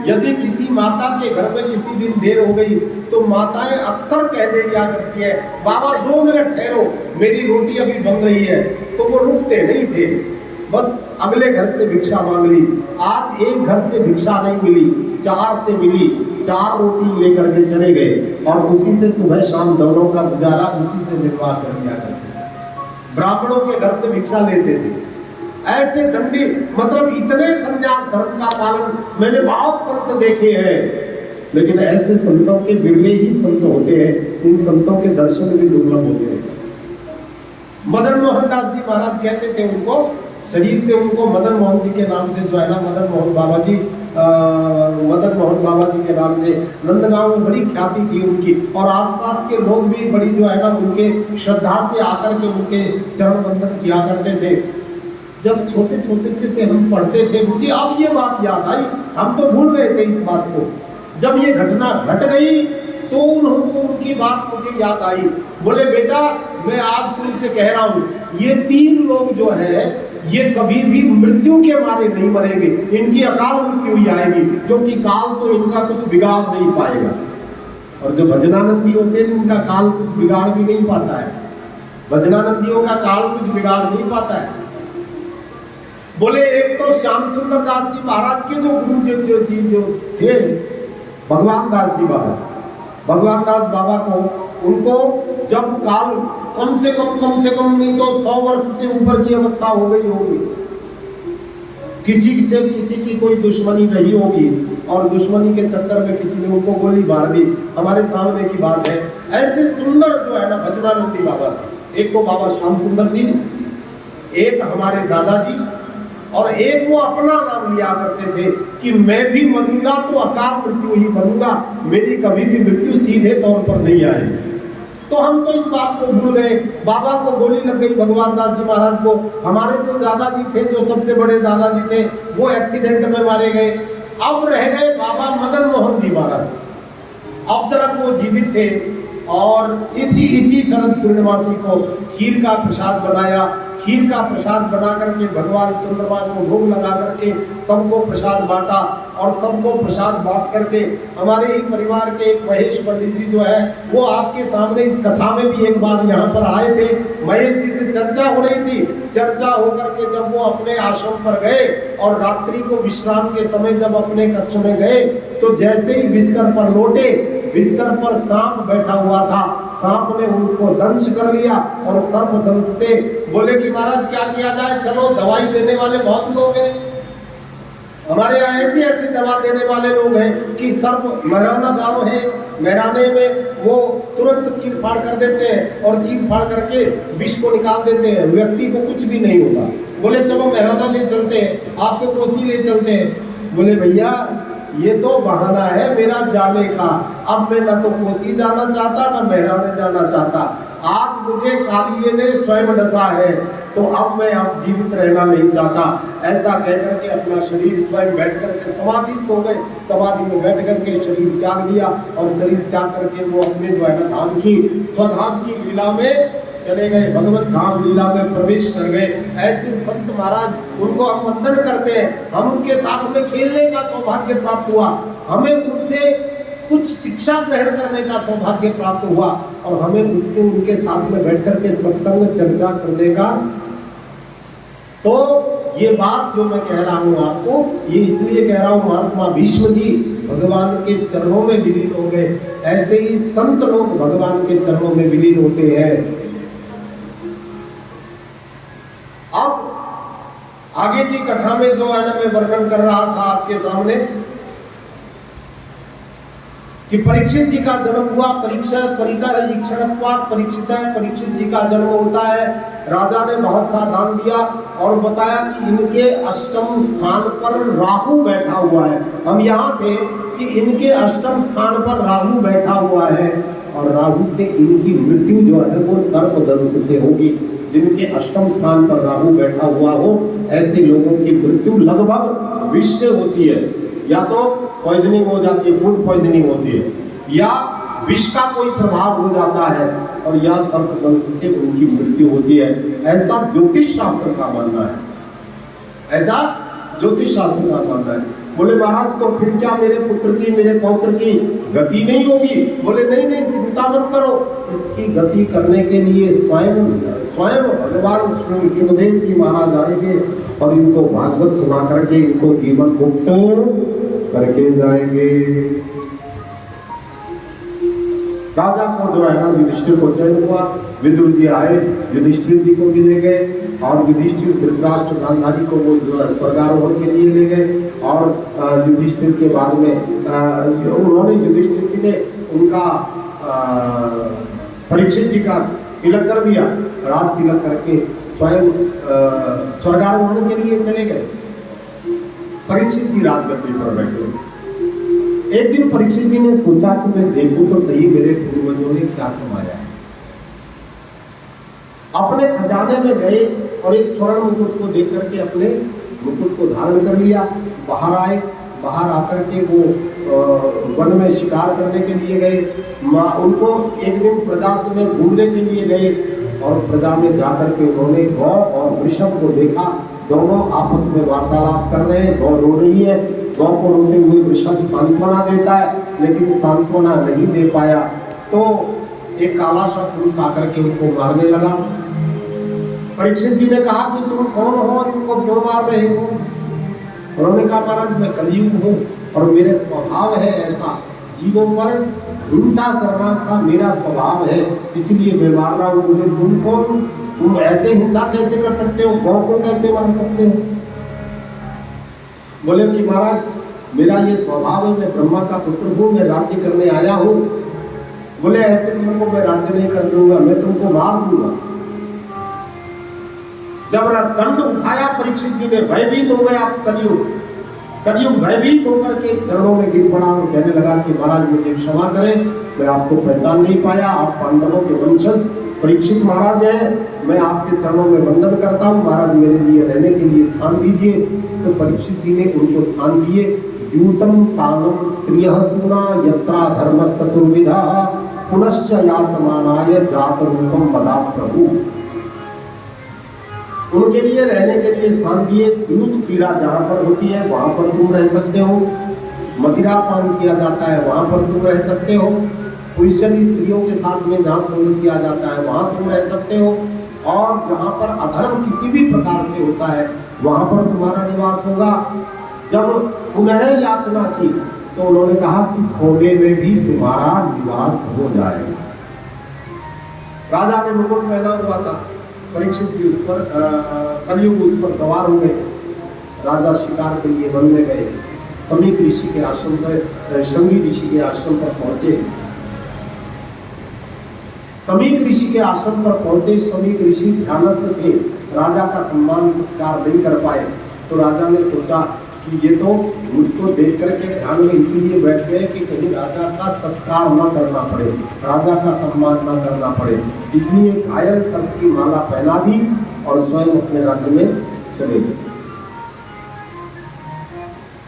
यदि किसी माता के घर में किसी दिन देर हो गई तो माताएं अक्सर कह दिया करती है, बाबा 2 मिनट ठहरो, मेरी रोटी अभी बन रही है। तो वो रुकते नहीं थे, बस अगले घर से भिक्षा मांग ली। आज एक घर से भिक्षा नहीं मिली, 4 से मिली, 4 रोटी लेकर के चले गए और उसी से सुबह शाम दोनों का गुजारा उसी से निर्वाह कर दिया करते। ब्राह्मणों के घर से भिक्षा लेते थे। ऐसे दंडी, मतलब इतने संन्यास धर्म का पालन मैंने बहुत संत देखे हैं, लेकिन ऐसे संतों के बिरले ही संत होते हैं। इन संतों के दर्शन भी दुर्लभ होते हैं। मदन मोहन दास जी महाराज कहते थे, उनको शरीर से उनको मदन मोहन जी के नाम से जो है ना, मदन मोहन बाबा जी के नाम से नंदगांव में बड़ी ख्याति थी उनकी, और आसपास के लोग भी बड़ी जो है ना उनके श्रद्धा से आकर के उनके चरण वंदन किया करते थे। जब छोटे छोटे से थे हम पढ़ते थे, मुझे अब ये बात याद आई, हम तो भूल गए थे इस बात को। जब ये घटना घट गई तो उनकी बात मुझे याद आई। बोले बेटा, मैं आज तुमसे कह रहा हूँ, ये 3 लोग जो है ये कभी भी मृत्यु के मारे नहीं मरेंगे, इनकी अकाल मृत्यु ही आएगी, क्योंकि काल तो इनका कुछ बिगाड़ नहीं पाएगा। और जो भजनानंदी होते हैं उनका काल कुछ बिगाड़ भी नहीं पाता है, भजनानंदियों का काल कुछ बिगाड़ नहीं पाता है। बोले एक तो श्याम सुंदर दास जी महाराज के जो गुरु जो थे भगवान दास जी बाबा, भगवान दास बाबा को, उनको जब काल कम से कम नहीं तो 100 वर्ष से ऊपर की अवस्था हो गई होगी, किसी से किसी की कोई दुश्मनी रही होगी और दुश्मनी के चक्कर में किसी ने उनको गोली मार दी। हमारे सामने की बात है। ऐसे सुंदर जो है ना भजनानंदी बाबा, एक तो बाबा श्याम सुंदर जी, एक हमारे दादाजी, और एक वो अपना नाम लिया करते थे कि मैं भी मरूंगा तो अकाल मृत्यु ही मरूंगा, मेरी कभी भी मृत्यु सीधे तौर पर नहीं आएगी। तो हम तो इस बात को भूल गए। बाबा को गोली लग गई, भगवान दास जी महाराज को। हमारे जो दादाजी थे, जो सबसे बड़े दादाजी थे, वो एक्सीडेंट में मारे गए। अब रह गए बाबा मदन मोहन जी महाराज, अब तक वो जीवित थे। और इसी शरद पूर्णिमासी को खीर का प्रसाद बनाया, खीर का प्रसाद बना करके भगवान चंद्रमा को भोग लगा करके सबको प्रसाद बांटा, और सबको प्रसाद बांट करके हमारे ही परिवार के एक महेश पंडित जी जो है वो आपके सामने इस कथा में भी एक बार यहाँ पर आए थे। महेश जी से चर्चा हो रही थी, चर्चा होकर के जब वो अपने आश्रम पर गए और रात्रि को विश्राम के समय जब अपने कक्ष में गए तो जैसे ही बिस्तर पर लौटे, बिस्तर पर सांप बैठा हुआ था, सांप ने उनको दंश कर लिया और सर्प दंश से बोले कि महाराज क्या किया जाए, चलो दवाई देने वाले बहुत लोग हैं, हमारे यहाँ ऐसी ऐसी दवा देने वाले लोग हैं कि सर्प, महराना गांव है, महराने में वो तुरंत चीर फाड़ कर देते हैं और चीर फाड़ करके विष को निकाल देते हैं, व्यक्ति को कुछ भी नहीं होता। बोले चलो महराना ले चलते हैं, आपको कोसी ले चलते हैं। बोले भैया ये तो बहाना है मेरा जाने का, अब मैं ना तो कोसी जाना चाहता ना महराने जाना चाहता, आज मुझे कालिए ने स्वयं डसा है, तो अब मैं अब जीवित रहना नहीं चाहता। ऐसा कहकर के अपना शरीर स्वयं बैठ करके समाधिस्थ हो गए, समाधि में बैठ करके शरीर त्याग दिया और शरीर त्याग करके वो अपने जो है ना धाम की, स्वधाम की लीला में चले गए, भगवत धाम लीला में प्रवेश कर गए। ऐसे संत महाराज, उनको हम वंदन करते हैं, हम उनके साथ में खेलने का सौभाग्य प्राप्त हुआ, हमें उनसे कुछ शिक्षा ग्रहण करने का सौभाग्य प्राप्त हुआ और हमें उनके साथ में बैठ करके सत्संग चर्चा करने का। तो ये बात जो मैं कह रहा हूँ आपको, ये इसलिए कह रहा हूँ, महात्मा भीष्म जी भगवान के चरणों में विलीन हो गए, ऐसे ही संत लोग भगवान के चरणों में विलीन होते हैं। अब आगे की कथा में जो है ना मैं वर्णन कर रहा था आपके सामने कि परीक्षित जी का जन्म हुआ, परीक्षित जी का जन्म होता है। राजा ने बहुत सा दान दिया और बताया कि इनके अष्टम स्थान पर राहु बैठा हुआ है। हम यहाँ थे कि इनके अष्टम स्थान पर राहु बैठा हुआ है और राहु से इनकी मृत्यु जो है वो सर्पदंश से होगी। जिनके अष्टम स्थान पर राहु बैठा हुआ हो, ऐसे लोगों की मृत्यु लगभग विष से होती है। या तो पॉइजनिंग हो जाती है, फूड पॉइजनिंग होती है, या विष का कोई प्रभाव हो जाता है, और या सर्पदंश से उनकी मृत्यु होती है। ऐसा ज्योतिष शास्त्र का मानना है, ऐसा ज्योतिष शास्त्र का मानना है। बोले महाराज तो फिर क्या मेरे पुत्र की, मेरे पौत्र की गति नहीं होगी? बोले नहीं नहीं, चिंता मत करो, इसकी गति करने के लिए स्वयं भगवान शुभदेव जी महाराज आएंगे और इनको भागवत सुना करके इनको जीवन मुक्त करके जाएंगे। राजा को जो है ना, युधिष्ठिर को चयन हुआ, विदुर जी आए, युधिष्ठिर जी को भी ले गए, और युधिष्ठिर धृतराष्ट्र गांधारी को वो जो है स्वर्गारोहण के लिए ले गए। और युधिष्ठिर के बाद में उन्होंने, युधिष्ठिर जी ने उनका परीक्षित जी का तिलक कर दिया, राज तिलक करके स्वयं स्वर्गारोहण के लिए चले गए। परीक्षित जी राजगद्दी पर बैठे। एक दिन परीक्षित जी ने सोचा कि मैं देखूं तो सही मेरे पूर्वजों ने क्या कमाया है। अपने खजाने में गए और एक स्वर्ण मुकुट को देख करके अपने मुकुट को धारण कर लिया। बाहर आए, बाहर आकर के वो वन में शिकार करने के लिए गए। उनको एक दिन प्रजा में घूमने के लिए गए, और प्रजा में जाकर के उन्होंने गौ और वृषभ को देखा, दोनों आपस में वार्तालाप कर रहे हैं। गौ रो रही है, गौ को रोते हुए वृषभ सांत्वना देता है, लेकिन सांत्वना नहीं दे पाया। तो एक काला सा पुरुष आकर के उनको मारने लगा। परीक्षित जी ने कहा कि तुम कौन हो और इनको क्यों मार रहे हो? उन्होंने कहा महाराज मैं कलयुग हूँ और मेरे स्वभाव है ऐसा, जीवों पर हिंसा करना का मेरा स्वभाव है, इसलिए मैं मार रहा हूँ। मुझे तुम कौन, तुम ऐसे हिंसा कैसे कर सकते हो, गौ को कैसे मार सकते हो? बोले कि महाराज मेरा ये स्वभाव है, मैं ब्रह्मा का पुत्र हूँ, मैं राज्य करने आया हूँ। बोले ऐसे तुमको मैं राज्य नहीं कर दूंगा, मैं तुमको मार दूंगा। जब दंड उठाया परीक्षित जी ने, भयभीत हो गया कलयुग भयभीत होकर के चरणों में गिर पड़ा और कहने लगा कि महाराज मुझे क्षमा करें, मैं आपको पहचान नहीं पाया, आप पांडवों के वंशज परीक्षित महाराज हैं, मैं आपके चरणों में वंदन करता हूँ, महाराज मेरे लिए रहने के लिए स्थान दीजिए। तो परीक्षित जी ने उनको स्थान दिए। यूतम तानम स्त्रियः सूना यत्रा धर्मश्चतुर्विधा पुनश्च याचमानाय जात रूपम वदा प्रभु। उनके लिए रहने के लिए स्थान दिए। दूध क्रीड़ा जहाँ पर होती है वहाँ पर तुम रह सकते हो, मदिरा पान किया जाता है वहाँ पर तुम रह सकते हो, पुरुषनी स्त्रियों के साथ में जहाँ संग किया जाता है वहाँ तुम रह सकते हो, और जहाँ पर अधर्म किसी भी प्रकार से होता है वहाँ पर तुम्हारा निवास होगा। जब पुनः याचना की तो उन्होंने कहा कि सोने में भी तुम्हारा निवास हो जाएगा। राजा ने मुकुट पहना हुआ था, परीक्षित जी उस पर कलयुग उस पर सवार हो गए। राजा शिकार के लिए वन में गए। समीक ऋषि के आश्रम पर, शंगी ऋषि के आश्रम पर पहुंचे। समीक ऋषि के आश्रम पर पहुंचे। समीक ऋषि ध्यानस्थ थे, राजा का सम्मान सत्कार नहीं कर पाए। तो राजा ने सोचा कि ये तो मुझको देख करके ध्यान में इसीलिए बैठ गए कि कहीं राजा का सत्कार न करना पड़े, राजा का सम्मान न करना पड़े, इसलिए घायल सर्प की माला पहना दी और स्वयं अपने राज्य में चले गए।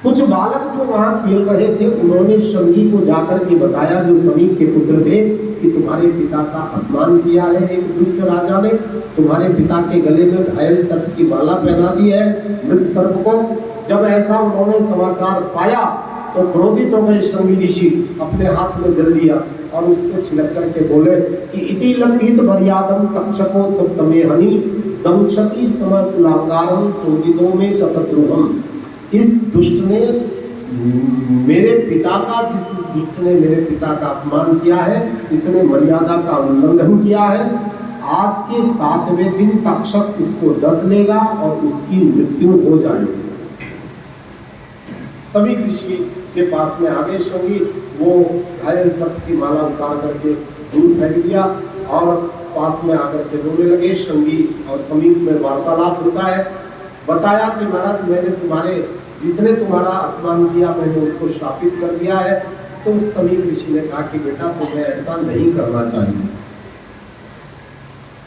कुछ बालक जो वहां खेल रहे थे उन्होंने शंगी को जाकर के बताया, जो समीक के पुत्र थे, कि तुम्हारे पिता का अपमान किया है एक दुष्ट राजा ने, तुम्हारे पिता के गले में घायल सर्प की माला पहना दी है, मृत सर्प को। जब ऐसा उन्होंने समाचार पाया तो क्रोधित हो गए शंगी ऋषि, अपने हाथ में जल दिया और उसको छिलक करके बोले कि इति लंघित मर्यादम तक्षको सप्तमे हनि दंशति समकुलांगारम चोदितो में ततद्रुहम। इस दुष्ट ने मेरे पिता का, जिस दुष्ट ने मेरे पिता का अपमान किया है, इसने मर्यादा का उल्लंघन किया है। आज के 7वें दिन तक्षक उसको डस लेगा और उसकी मृत्यु हो जाएगी। सभी ऋषि के पास में आगे शंगी वो घायल सर्प की माला उतार करके दूर फेंक दिया और पास में आकर के रोने लगे। शंगी और समीप में वार्तालाप होता है। बताया कि महाराज मैंने जिसने तुम्हारा अपमान किया मैंने उसको शापित कर दिया है। तो समीप ऋषि ने कहा कि बेटा तुम्हें ऐसा नहीं करना चाहिए।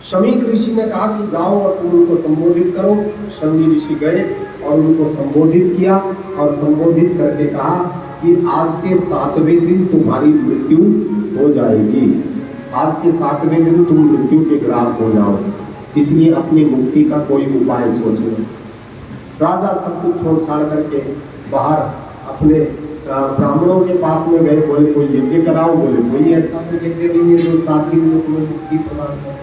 शमीक ऋषि ने कहा कि जाओ और तुम उनको संबोधित करो। शमी ऋषि गए और उनको संबोधित किया और संबोधित करके कहा कि आज के 7वें दिन तुम्हारी मृत्यु हो जाएगी। आज के 7वें दिन तुम मृत्यु के ग्रास हो जाओ, इसलिए अपनी मुक्ति का कोई उपाय सोचो। राजा सब कुछ छोड़ छाड़ करके बाहर अपने ब्राह्मणों के पास में गए। बोले कोई यज्ञ कराओ। बोले कोई ऐसा तो यज्ञ नहीं है जो 7 दिन में तुम्हें मुक्ति प्रदान करे।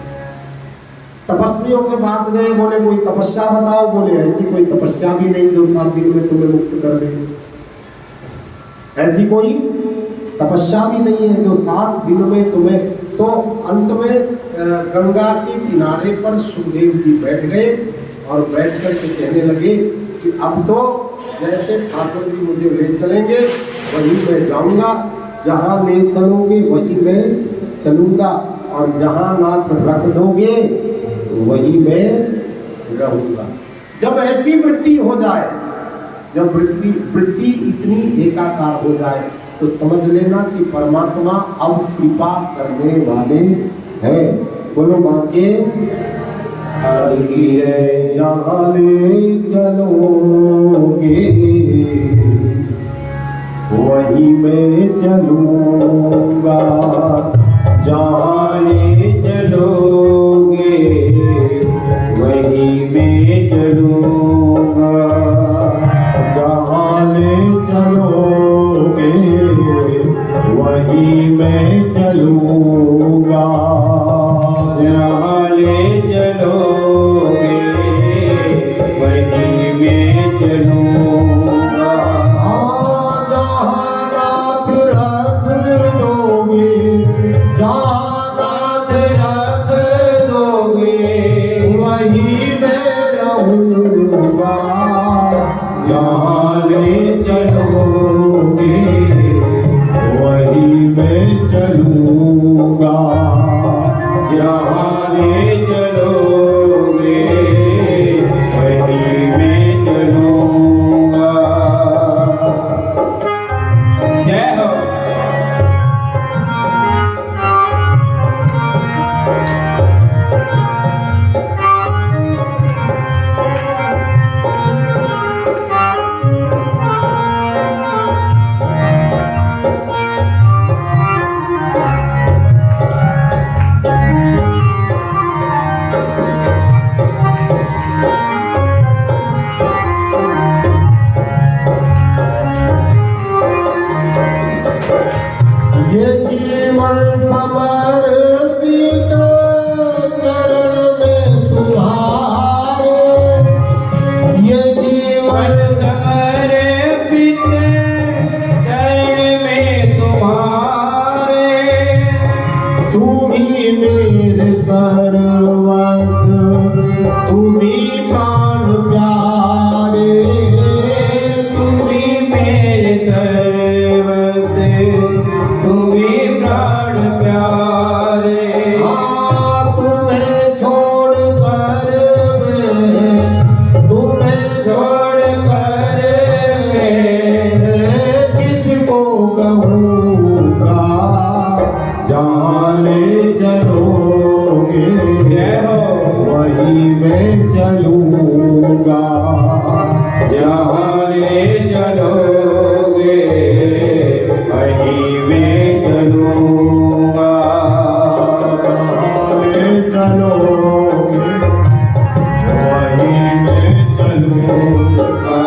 तपस्वियों के पास गए। बोले कोई तपस्या बताओ। बोले ऐसी कोई तपस्या भी नहीं जो 7 दिन में तुम्हें मुक्त कर दे। ऐसी कोई तपस्या भी नहीं है जो 7 दिन में तुम्हें। तो अंत में गंगा के किनारे पर सुखदेव जी बैठ गए और बैठ करके कहने लगे कि अब तो जैसे ठाकुर जी मुझे ले चलेंगे वहीं मैं जाऊंगा, जहाँ ले चलोगे वहीं मैं चलूंगा, और जहाँ नाथ रख दोगे वहीं मैं रहूंगा। जब ऐसी वृत्ति हो जाए, जब वृत्ति इतनी एकाकार हो जाए, तो समझ लेना कि परमात्मा अब कृपा करने वाले हैं। बोलो बाके जहाँ ले चलोगे वहीं मैं चलूंगा, जहाँ ले
चलोगे वहीं मैं चलूंगा,
जहाँ ले चलोगे वहीं मैं चलूंगा,
जहाँ ले चलोगे वहीं मैं चलूंगा।
जहाँ नाथ रख दोगे, जहाँ नाथ रख दोगे वहीं मैं रहूंगा, जहाँ ले चलोगे वहीं मैं चलूंगा,
जहाँ ले चलोगे वहीं मैं चलूंगा। जय हो।
ये जीवन समर्पित चरण में तुम्हारे, ये जीवन
समर्पित चरण में तुम्हारे,
तुम ही मेरे सर्वस्व, तुम ही प्राण प्यारे, तुम ही
मेरे सर्वस्व तुम्ही प्राण प्यारे।
तुम्हें छोड़ कर मैं, तुम्हें छोड़ कर मैं किसको कहूँगा, जहाँ ले चलोगे वहीं मैं चलूँगा,
जहाँ ले चलोगे वहीं मैं चलूंगा,
जहाँ ले चलोगे वहीं मैं चलूँगा,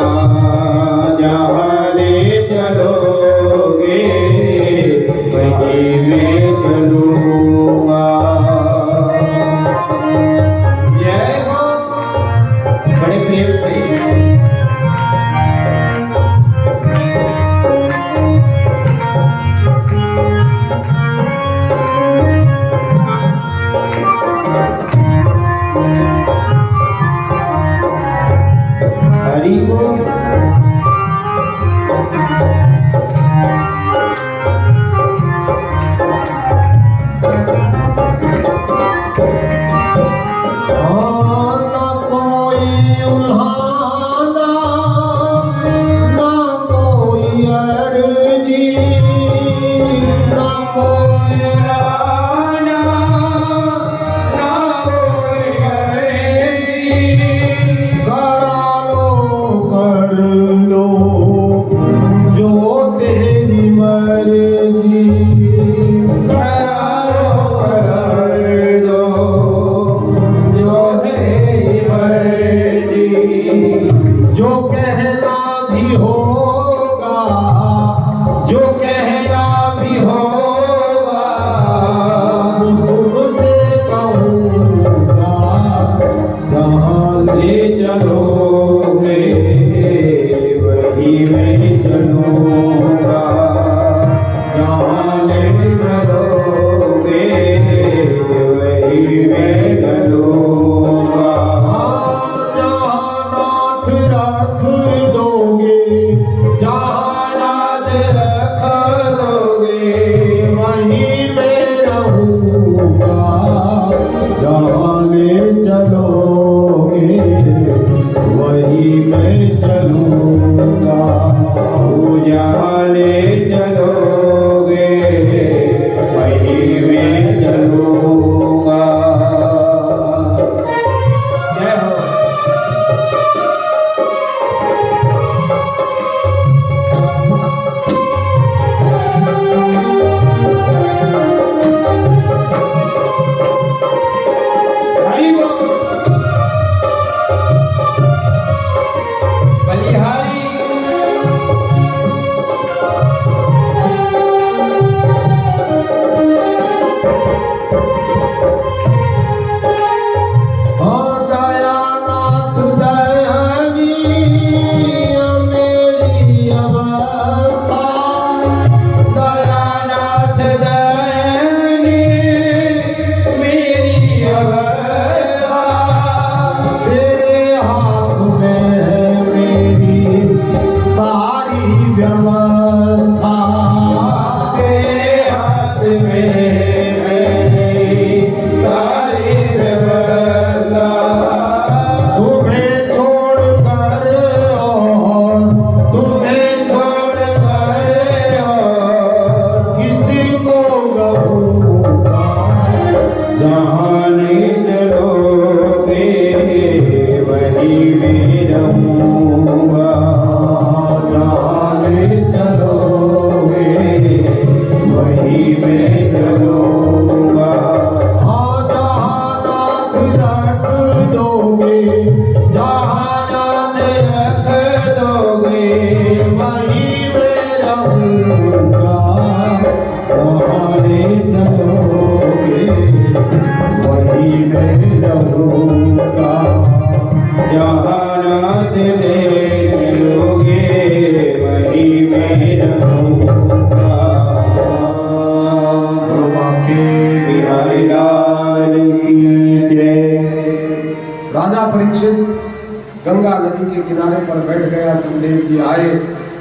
जहाँ ले चलोगे वहीं मैं चलूंगा। जय हो। बड़े प्रेम से हरि बोल। दयालो कर दो जो है मर्जी।
जो कहना भी होगा,
जो कहना भी होगा
वो तुमसे कहूँगा, जहाँ
ले चलोगे वही मैं चलूँगा।
जहाँ ले
चलोगे वही मैं चलूँगा।
जहाँ नाथ रख दोगे, जहाँ नाथ
रख दोगे
वहीं मैं रहूँगा। जहाँ ले चलोगे वहीं मैं चलूँगा।
जहाँ ले चलोगे वहीं मैं चलूँगा। जय हो। हरि बोल। बलिहारी
हाँ दयानाथ दयानीय मेरी अवस्था,
दयानाथ दयानी मेरी अवस्था।
तेरे हाथ में है मेरी सारी व्यवस्था।
तेरे हाथ में मेरी सारी व्यवस्था।
तुम्हें छोड़कर और तुम्हें
छोड़कर और
किसी को कहूँगा,
जहाँ ले चलोगे वहीं मैं रहूँगा।
जहाँ ले चलोगे
वहीं मैं चलूँगा।
हाँ जहाँ नाथ रख दोगे, जहाँ नाथ
रख दोगे
वहीं मैं रहूँगा। जहाँ ले चलोगे वहीं मैं रहूँगा।
जहाँ रात ले चलोगे वहीं मैं रहूँगा।
प्रभा के
बिहारी लाल की जय।
राजा परीक्षित गंगा नदी के किनारे पर बैठ गया। सुखदेव जी आए।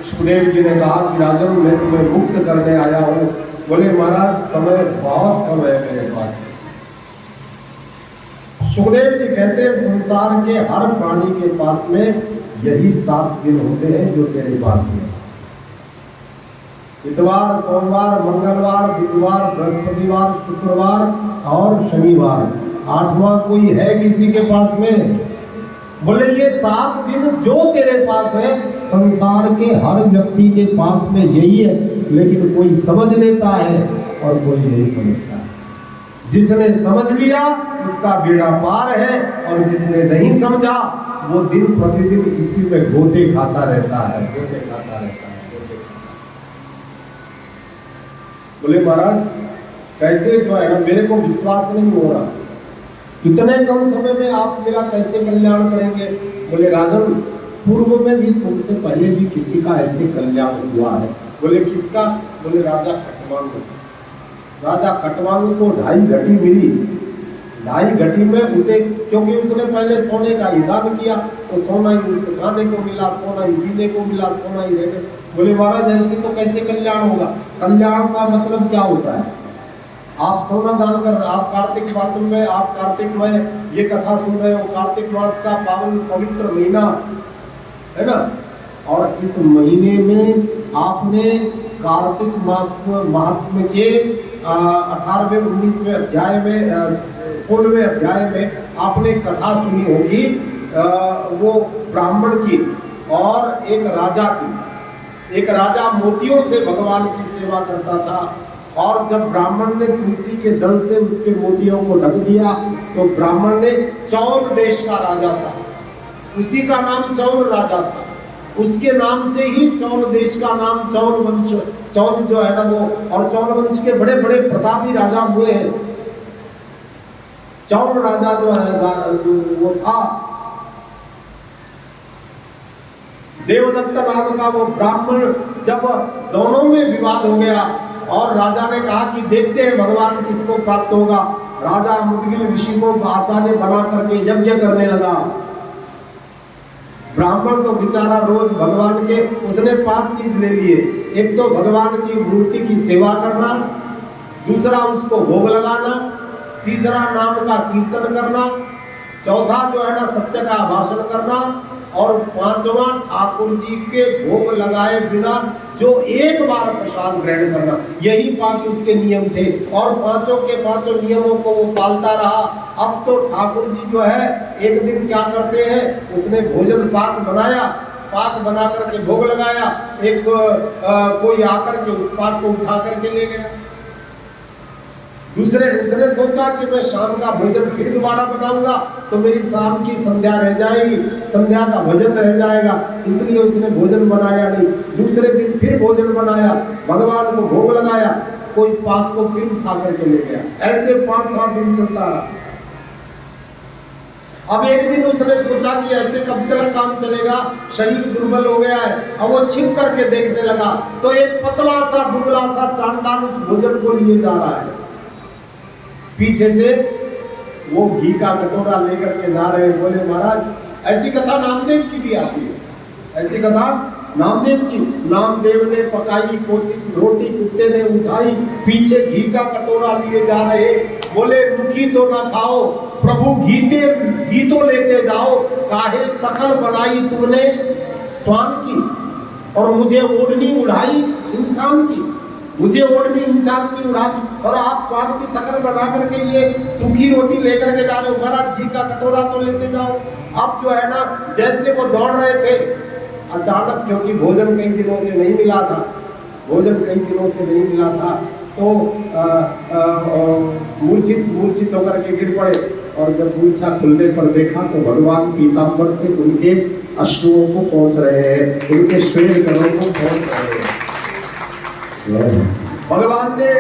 सुखदेव जी ने कहा कि राजन, मैं तुम्हें मुक्त करने आया हूँ। बोले महाराज, समय बहुत कम है मेरे पास। सुखदेव जी कहते हैं, संसार के हर प्राणी के पास में यही 7 दिन होते हैं जो तेरे पास में। इतवार, सोमवार, मंगलवार, बुधवार, बृहस्पतिवार, शुक्रवार और शनिवार। 8वां कोई है किसी के पास में? बोले ये 7 दिन जो तेरे पास है, संसार के हर व्यक्ति के पास में यही है, लेकिन कोई समझ लेता है और कोई नहीं समझता। जिसने समझ लिया उसका बेड़ा पार है, और जिसने नहीं समझा वो दिन प्रतिदिन इसी में गोते खाता रहता है, गोते खाता रहता है, गोते खाता है। बोले महाराज, कैसे जो है ना, मेरे को विश्वास नहीं हो रहा, इतने कम समय में आप मेरा कैसे कल्याण करेंगे? बोले राजन, पूर्व में भी तुमसे पहले भी किसी का ऐसे कल्याण हुआ है। बोले किसका? बोले राजा कटवांगु। राजा कटवांगु को 2.5 घटी मिली। 2.5 घटी में उसे, क्योंकि उसने पहले सोने का ही दान किया, तो सोना ही उसे खाने को मिला, सोना ही पीने को मिला, सोना ही रहने। बोले महाराज, ऐसे तो कैसे कल्याण होगा? कल्याण का मतलब क्या होता है? आप सोना दान कर, आप कार्तिक मास में, आप कार्तिक में ये कथा सुन रहे हो, कार्तिक मास का पावन पवित्र महीना है ना, और इस महीने में आपने कार्तिक मास महात्म्य के 18वें 19वें अध्याय में 16वें अध्याय में आपने कथा सुनी होगी, वो ब्राह्मण की और एक राजा की। एक राजा मोतियों से भगवान की सेवा करता था और जब ब्राह्मण ने तुलसी के दल से उसके मोतियों को ढक दिया तो ब्राह्मण ने चौल देश का राजा था, उसी का नाम चौल राजा था, उसके नाम से ही चौल देश का नाम चौल वंश, चौल जो है ना वो, और चौल वंश के बड़े बड़े प्रतापी राजा हुए हैं। चौल राजा जो है वो था देवदत्त नाम का वो ब्राह्मण। जब दोनों में विवाद हो गया और राजा ने कहा कि देखते हैं भगवान किसको प्राप्त होगा, राजा मुदगिल ऋषि को आचार्य बना करके यज्ञ करने लगा। ब्राह्मण तो बेचारा रोज भगवान के, उसने 5 चीज ले लिए, एक तो भगवान की मूर्ति की सेवा करना, दूसरा उसको भोग लगाना, तीसरा नाम का कीर्तन करना, चौथा जो है ना सत्य का भाषण करना, और 5वां ठाकुर जी के भोग लगाए बिना जो एक बार प्रसाद ग्रहण करना। यही 5 उसके नियम थे और 5 के 5 नियमों को वो पालता रहा। अब तो ठाकुर जी जो है एक दिन क्या करते हैं, उसने भोजन पाक बनाया, पाक बना करके भोग लगाया, एक कोई आकर के उस पाक को उठा करके ले गया। दूसरे उसने सोचा कि मैं शाम का भोजन फिर दोबारा बनाऊंगा तो मेरी शाम की संध्या रह जाएगी, संध्या का भजन रह जाएगा, इसलिए उसने भोजन बनाया नहीं। दूसरे दिन फिर भोजन बनाया, भगवान को भोग लगाया, कोई पाक को फिर उठा करके ले गया। ऐसे 5-7 दिन चलता रहा। अब एक दिन उसने सोचा कि ऐसे कब तक काम चलेगा, शरीर दुर्बल हो गया है। अब वो छिप करके देखने लगा तो एक पतला सा दुबला सा चांडाल उस भोजन को लिए जा रहा है। पीछे से वो घी का कटोरा लेकर के जा रहे हैं। बोले महाराज ऐसी कथा नामदेव की भी आती है, ऐसी कथा नामदेव की। नामदेव ने पकाई रोटी, कुत्ते ने उठाई, पीछे घी का कटोरा लिए जा रहे। बोले रुकी तो ना खाओ प्रभु, घी तो लेते जाओ, काहे सकल बनाई तुमने स्वान की, और मुझे ओढ़नी उड़ाई इंसान की, मुझे ओढ़नी इंसान की उड़ा दी, और आप स्वाद की शकल बना करके ये सूखी रोटी लेकर के जा रहे हो। महाराज घी का कटोरा तो लेते जाओ। अब जो है ना जैसे वो दौड़ रहे थे, अचानक क्योंकि भोजन कई दिनों से नहीं मिला था, भोजन कई दिनों से नहीं मिला था, तो मूर्छित होकर के गिर पड़े। और जब मूर्छा खुलने पर देखा तो भगवान पीताम्बर से उनके अश्रुओं को पहुंच रहे हैं, उनके श्वेत करों को पहुंच रहे हैं। भगवान ने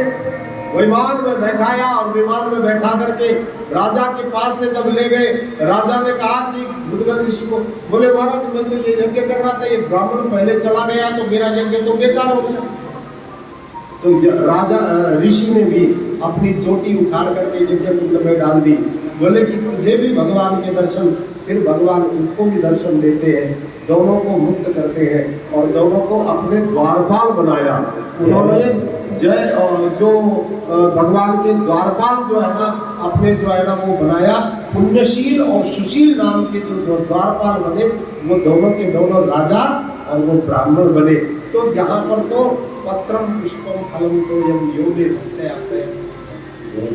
विमान में बैठाया और विमान में बैठा करके राजा के पास से जब ले गए, राजा ने कहा कि बुद्धगण ऋषि को, बोले महाराज मैं तो ये यज्ञ कर रहा था, ये ब्राह्मण पहले चला गया तो मेरा यज्ञ तो बेकार हो गया। तो राजा ऋषि ने भी अपनी चोटी उखाड़ करके यज्ञ कुंड में डाल दी। बोले कि तुझे भी भगवान के दर्शन, फिर भगवान उसको भी दर्शन देते हैं, दोनों को मुक्त करते हैं और दोनों को अपने द्वारपाल बनाया। उन्होंने जय जो भगवान के द्वारपाल जो है ना, अपने जो है ना वो बनाया। पुण्यशील और सुशील नाम के जो द्वारपाल बने वो दोनों के दोनों राजा और वो ब्राह्मण बने। तो यहाँ पर तो पत्रम पुष्पम फलम तो यम योगे भक्ते आते हैं।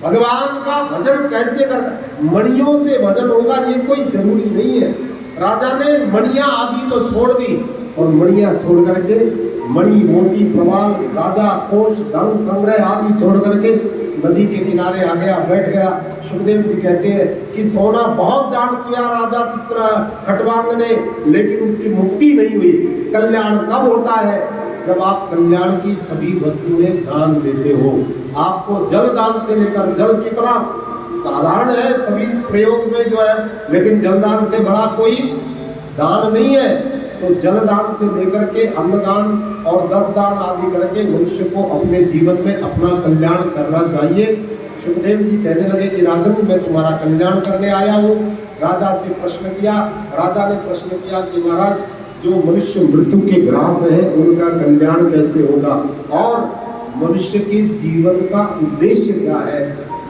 भगवान का भजन कैसे करना, मणियों से भजन होगा ये कोई जरूरी नहीं है। राजा ने मणियां आदि तो छोड़ दी और मणियां छोड़ करके मणि मोती प्रवाल राजा कोष धन संग्रह आदि छोड़ करके नदी के किनारे आ गया, बैठ गया। सुखदेव जी कहते हैं कि सोना बहुत दान किया राजा चित्र खटवांग ने, लेकिन उसकी मुक्ति नहीं हुई। कल्याण कब होता है, जब आप कल्याण की सभी वस्तुएं दान देते हो। आपको जल दान से लेकर, जल कितना साधारण है सभी प्रयोग में जो है, लेकिन जलदान से बड़ा कोई दान नहीं है। तो जलदान से लेकर के अन्नदान और 10 दान आदि करके मनुष्य को अपने जीवन में अपना कल्याण करना चाहिए। सुखदेव जी कहने लगे कि राजन मैं तुम्हारा कल्याण करने आया हूँ। राजा से प्रश्न किया, राजा ने प्रश्न किया कि महाराज जो मनुष्य मृत्यु के ग्रास है उनका कल्याण कैसे होगा, और मनुष्य के जीवन का उद्देश्य क्या है,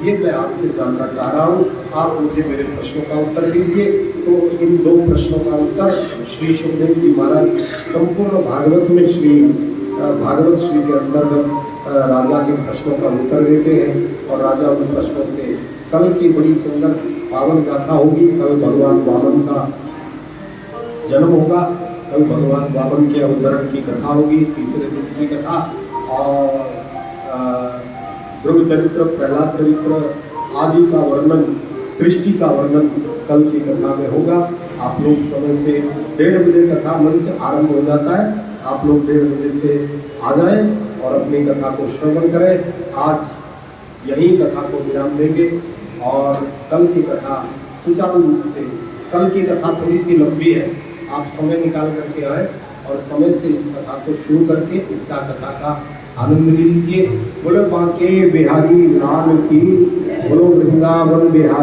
ये मैं आपसे जानना चाह रहा हूँ। आप मुझे मेरे प्रश्नों का उत्तर दीजिए। तो इन 2 प्रश्नों का उत्तर श्री सुखदेव जी महाराज संपूर्ण भागवत में भागवत श्री के अंतर्गत राजा के प्रश्नों का उत्तर देते हैं और राजा उन प्रश्नों से कल की बड़ी सुंदर पावन गाथा होगी। कल भगवान वामन का जन्म होगा, कल भगवान वामन के अवतरण की कथा होगी, तीसरे दिन की कथा। और ध्रुव चरित्र, प्रहलाद चरित्र आदि का वर्णन, सृष्टि का वर्णन कल की कथा में होगा। आप लोग समय से 1:30 बजे कथा मंच आरंभ हो जाता है। आप लोग 1:30 बजे से आ जाएं और अपनी कथा को श्रवण करें। आज यही कथा को विराम देंगे और कल की कथा सुचारू रूप से, कल की कथा थोड़ी सी लंबी है, आप समय निकाल करके आए और समय से इस कथा को शुरू करके इसका कथा का आनंद लीजिए। बोलो बांके बिहारी लाल की, बोलो वृंदावन बिहारी।